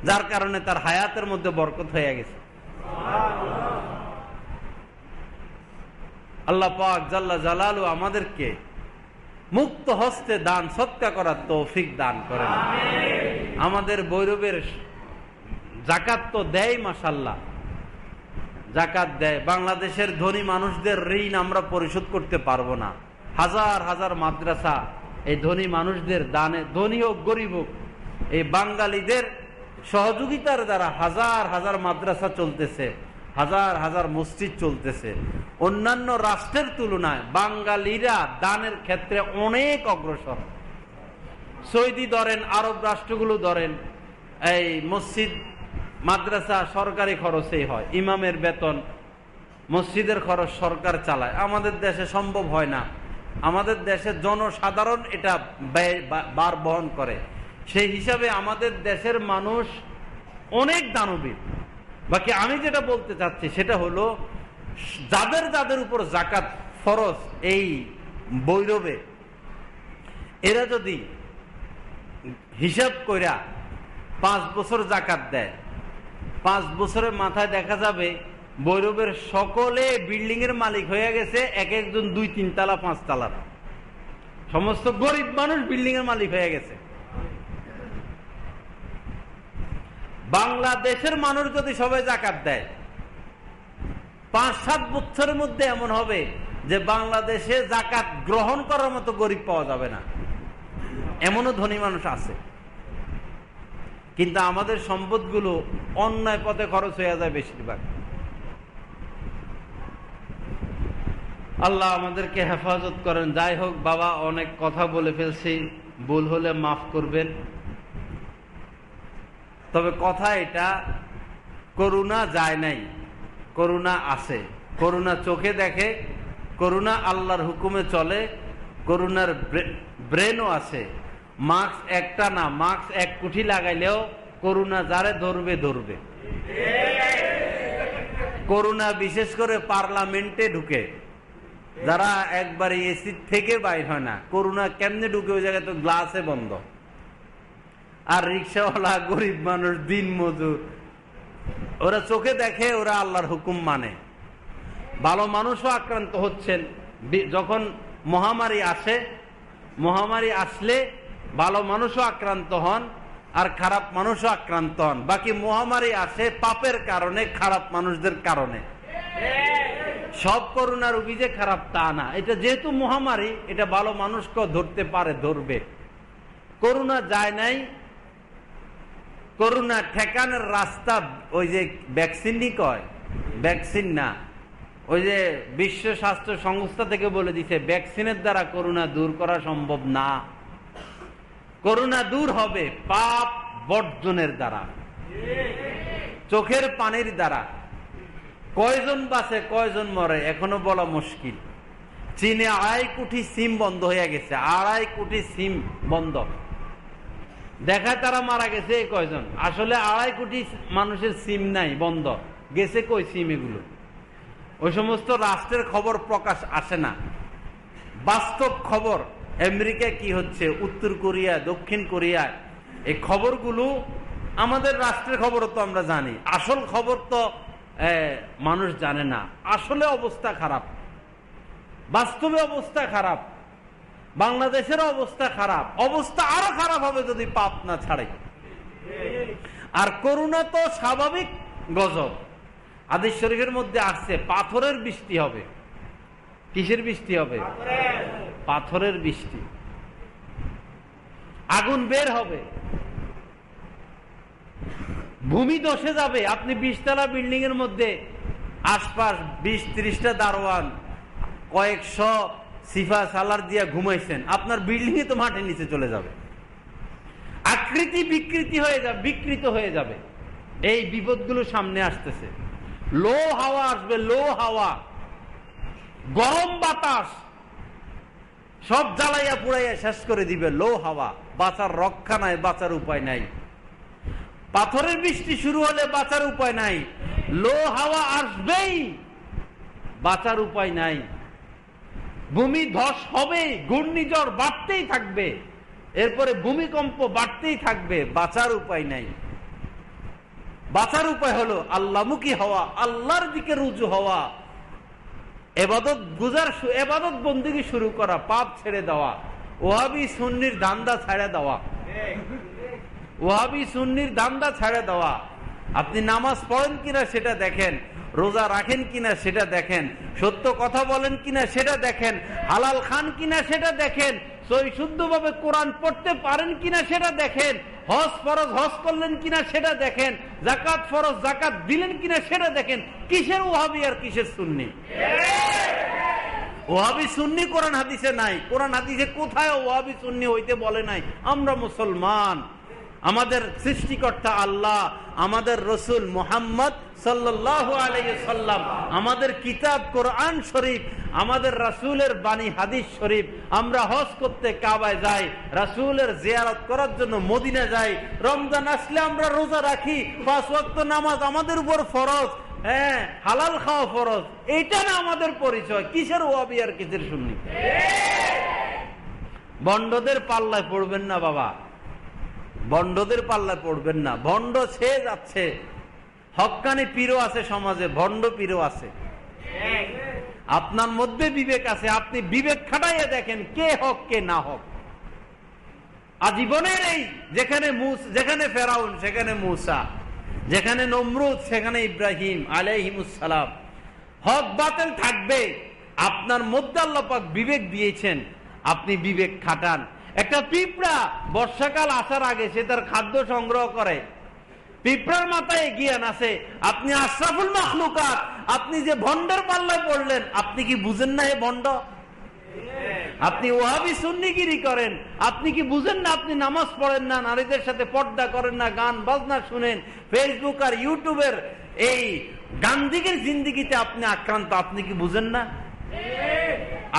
যার কারণে তার হায়াতের মধ্যে বরকত হয়ে গেছে। আল্লাহ পাক জাল্লা জালালু আমাদেরকে মুক্ত হস্তে দান সদকা করার তৌফিক দান করেন। আমাদের ভৈরবের জাকাত তো দেয়, মাশাআল্লাহ জাকাত দেয়। বাংলাদেশের ধনী মানুষদের ঋণ আমরা পরিশোধ করতে পারবো না। হাজার হাজার মাদ্রাসা এই ধনী মানুষদের দানে, ধনী হোক গরিব হোক, এই বাঙালিদের সহযোগিতার দ্বারা হাজার হাজার মাদ্রাসা চলতেছে, হাজার হাজার মসজিদ চলতেছে। অন্যান্য রাষ্ট্রের তুলনায় বাঙালিরা দানের ক্ষেত্রে অনেক অগ্রসর। সৌদি ধরেন, আরব রাষ্ট্রগুলো ধরেন, এই মসজিদ মাদ্রাসা সরকারি খরচেই হয়, ইমামের বেতন, মসজিদের খরচ সরকার চালায়। আমাদের দেশে সম্ভব হয় না, আমাদের দেশের জনসাধারণ এটা বার বহন করে। সেই হিসাবে আমাদের দেশের মানুষ অনেক দানবীর। বাকি আমি যেটা বলতে চাচ্ছি সেটা হলো, যাদের যাদের উপর জাকাত ফরজ এই ভৈরবে, এরা যদি হিসাব কইরা 5 বছর জাকাত দেয়, 5 বছরের মাথায় দেখা যাবে ভৈরবের সকলে বিল্ডিং এর মালিক হয়ে গেছে, এক একজন 2-3 তালা 5 তালার। সমস্ত গরিব মানুষ বিল্ডিং এর মালিক হয়ে গেছে। বাংলাদেশের মানুষ যদি সবাই জাকাত দেয়, 5-7 বছরের মধ্যে এমন হবে যে বাংলাদেশে জাকাত গ্রহণ করার মতো গরিব পাওয়া যাবে না। এমনও ধনী মানুষ আছে, কিন্তু আমাদের সম্পদগুলো অন্যায় পথে খরচ হয়ে যায় বেশিরভাগ। আল্লাহ আমাদেরকে হেফাজত করেন। যাই হোক বাবা, অনেক কথা বলে ফেলছি, ভুল হলে মাফ করবেন। তবে কথা এটা, করুণা যায় নাই, করুণা আছে। করুণা চোখে দেখে, করুণা আল্লাহর হুকুমে চলে, করুণার ব্রেনও আছে। মাস্ক একটা না, মাস্ক 1 কোটি লাগাইলেও করুণা যারে ধরবে ধরবে। করুণা বিশেষ করে পার্লামেন্টে ঢুকে, যারা একবারে এসি থেকে বাইর হয় না। করুণা কেমনে ঢুকে? ওই জায়গায় তো গ্লাসে বন্ধ। আর রিক্সাওয়ালা, গরিব মানুষ, দিন মজুর, ওরা চোখে দেখে, ওরা আল্লাহর হুকুম মানে। ভালো মানুষও আক্রান্ত হচ্ছেন। যখন মহামারী আসে, মহামারী আসলে ভালো মানুষও আক্রান্ত হন আর খারাপ মানুষও আক্রান্ত হন। বাকি মহামারী আসে পাপের কারণে, খারাপ মানুষদের কারণে। সব করোনা রোগী যে খারাপ তা না। এটা যেহেতু মহামারী, এটা ভালো মানুষকেও ধরতে পারে, ধরবে। করোনা যায় নাই, করোনা ঠেকানোর রাস্তা ওই যে ভ্যাকসিনই কয়, ভ্যাকসিন না, ওই যে বিশ্ব স্বাস্থ্য সংস্থা থেকে বলে দিছে ভ্যাকসিনের দ্বারা করোনা দূর করা সম্ভব না। করোনা দূর হবে পাপ বর্জনের দ্বারা, চোখের পানির দ্বারা। কয়জন বাঁচে, কয়জন মরে এখনো বলা মুশকিল। চীনে 2.5 কোটি সিম বন্ধ হয়ে গেছে, 2.5 কোটি সিম বন্ধ। দেখায় তারা মারা গেছে কয়জন, আসলে 2.5 কোটি মানুষের সিম নাই, বন্ধ গেছে। কই সিম এগুলো? ওই সমস্ত রাষ্ট্রের খবর প্রকাশ আসে না, বাস্তব খবর। আমেরিকায় কি হচ্ছে, উত্তর কোরিয়া, দক্ষিণ কোরিয়া, এই খবরগুলো আমাদের রাষ্ট্রের খবরও তো আমরা জানি, আসল খবর তো মানুষ জানে না। আসলে অবস্থা খারাপ, বাস্তবে অবস্থা খারাপ, বাংলাদেশের অবস্থা খারাপ। অবস্থা আরো খারাপ হবে যদি পাপ না ছাড়ে। আর করোনা তো স্বাভাবিক গজব। হাদিস শরীফের মধ্যে আসছে পাথরের বৃষ্টি হবে। কিসের বৃষ্টি হবে? পাথরের বৃষ্টি। আগুন বের হবে, ভূমি ধসে যাবে। আপনি 20 তলা বিল্ডিং এর মধ্যে আশপাশ 20-30টা দারোয়ান, কয়েকশো সিফা সালার দিয়া ঘুমাইছেন, আপনার বিল্ডিং এ তো মাটির নিচে চলে যাবে। আকৃতি বিকৃতি হয়ে যাবে, বিকৃত হয়ে যাবে। এই বিপদগুলো সামনে আসতেছে। লো হাওয়া আসবে, লো হাওয়া, গরম বাতাস সব জ্বালাইয়া পুড়াইয়া শেষ করে দিবে। লো হাওয়া, বাঁচার রক্ষা নাই, বাঁচার উপায় নাই। পাথরের বৃষ্টি শুরু হলে বাঁচার উপায় নাই, লো হাওয়া আসবেই, বাঁচার উপায় নাই। ভূমি ধস হবেই, ঘূর্ণিঝড় বাড়তেই থাকবে, এরপরে ভূমিকম্প বাড়তেই থাকবে। বাঁচার উপায় নাই। বাঁচার উপায় হলো আল্লাহমুখী হওয়া, আল্লাহর দিকে রুজু হওয়া, এবাদত বন্দেগী শুরু করা, পাপ ছেড়ে দেওয়া, ওয়াহাবি সুন্নির ধান্দা ছেড়ে দেওয়া, ওয়াহাবি সুন্নির ধান্দা ছেড়ে দেওয়া। আপনি নামাজ পড়েন কিনা সেটা দেখেন, রোজা রাখেন কিনা সেটা দেখেন, সত্য কথা বলেন কিনা সেটা দেখেন, হালাল খান কিনা সেটা দেখেন, শুদ্ধভাবে কোরআন পড়তে পারেন কিনা সেটা দেখেন, হজ ফরজ হজ করলেন কিনা সেটা দেখেন, যাকাত ফরজ যাকাত দিলেন কিনা সেটা দেখেন। কিসের ওয়াহাবি আর কিসের সুন্নি? ওয়াহাবি সুন্নি কোরআন হাদিসে নাই। কোরআন হাদিসে কোথায় ওয়াহাবি সুন্নি হইতে বলে নাই। আমরা মুসলমান, আমাদের সৃষ্টিকর্তা আল্লাহ, আমাদের রসুল মুহাম্মদ সাল্লাল্লাহু আলাইহি সাল্লাম, আমাদের কিতাব কোরআন শরীফ, আমাদের রাসূলের বাণী হাদিস শরীফ। আমরা হজ করতে কাবায় যাই, রাসূলের জিয়ারত করার জন্য মদিনা যাই, রমজান আসলে আমরা রোজা রাখি, 5 ওয়াক্ত নামাজ আমাদের উপর ফরজ, হ্যাঁ হালাল খাওয়া ফরজ। এটা না আমাদের পরিচয়। কিসের ওয়াহাবি আর কিসের সুন্নি? বন্ডদের পাল্লায় পড়বেন না বাবা, ভণ্ডদের পাল্লায় পড়বেন না। ভণ্ড ছেয়ে যাচ্ছে। হক্কানি পীরও আছে সমাজে, ভণ্ড পীরও আছে। আপনার মধ্যে বিবেক আছে, আপনি বিবেক খাটাইয়া দেখেন কে হক কে না হক। আজীবনের এই যেখানে ফেরাউন সেখানে মূসা, যেখানে নমরুদ সেখানে ইব্রাহিম আলাইহিমুস সালাম। হক বাতিল থাকবে। আপনার মধ্যে আল্লাহ পাক বিবেক দিয়েছেন, আপনি বিবেক খাটান। একটা পিঁপড়া বর্ষাকাল আসার আগে সে তার খাদ্য সংগ্রহ করে। পিঁপড়ার মাথায় জ্ঞান আছে। আপনি আশরাফুল মাখলুকাত, আপনি যে ভণ্ডের পাল্লায় পড়লেন, আপনি কি বুঝেন না হে ভণ্ড? আপনি ওয়াহাবি সুন্নিগিরি করেন, আপনি কি বুঝেন না? আপনি নামাজ পড়েন না, নারীদের সাথে পর্দা করেন না, গান বাজনা শুনেন, ফেসবুক আর ইউটিউবের এই গান্ধিগির জিন্দিগিতে আপনি আক্রান্ত, আপনি কি বুঝেন না?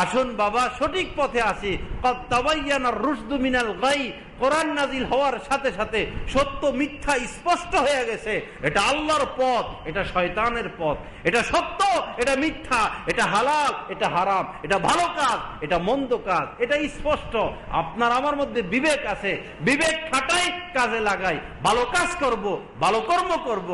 আসুন বাবা, সঠিক পথে আসি। ক্বাদ তাবায়্যানা রুশদু মিনাল গাই। কোরআন নাজিল হওয়ার সাথে সাথে সত্য মিথ্যা স্পষ্ট হয়ে গেছে। এটা আল্লাহর পথ, এটা শয়তানের পথ। এটা সত্য, এটা মিথ্যা, এটা হালাল, এটা হারাম, এটা ভালো কাজ, এটা মন্দ কাজ, এটা স্পষ্ট। আপনার আমার মধ্যে বিবেক আছে, বিবেক খাটাই, কাজে লাগাই, ভালো কাজ করব, ভালো কর্ম করব,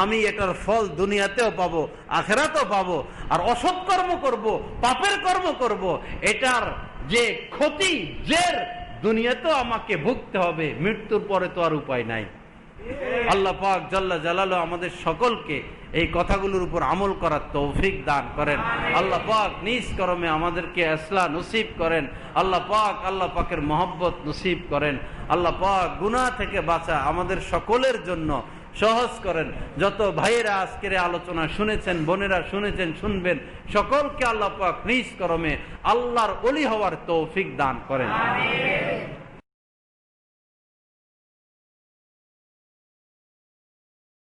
আমি এটার ফল দুনিয়াতেও পাবো, আখিরাতেও পাবো। আর অসৎ কর্ম করব, পাপের কর্ম করব, এটার যে ক্ষতি জের দুনিয়াতেও আমাকে ভুগতে হবে, মৃত্যুর পরে তো আর উপায় নাই। আল্লাহ পাক জাল্লা জালালু আমাদের সকলকে এই কথাগুলোর উপর আমল করার তৌফিক দান করেন। আল্লাহ পাক নিজ করমে আমাদেরকে ইসলাহ নসিব করেন। আল্লাহ পাকের মহব্বত নসিব করেন। আল্লাহ পাক গুনাহ থেকে বাঁচা আমাদের সকলের জন্য সহজ করেন। যত ভাইয়েরা আজকের আলোচনা শুনেছেন, বোনেরা শুনেছেন, শুনবেন, সকলকে আল্লাহ পাক নিজ করমে আল্লাহর ওলি হওয়ার তৌফিক দান করেন।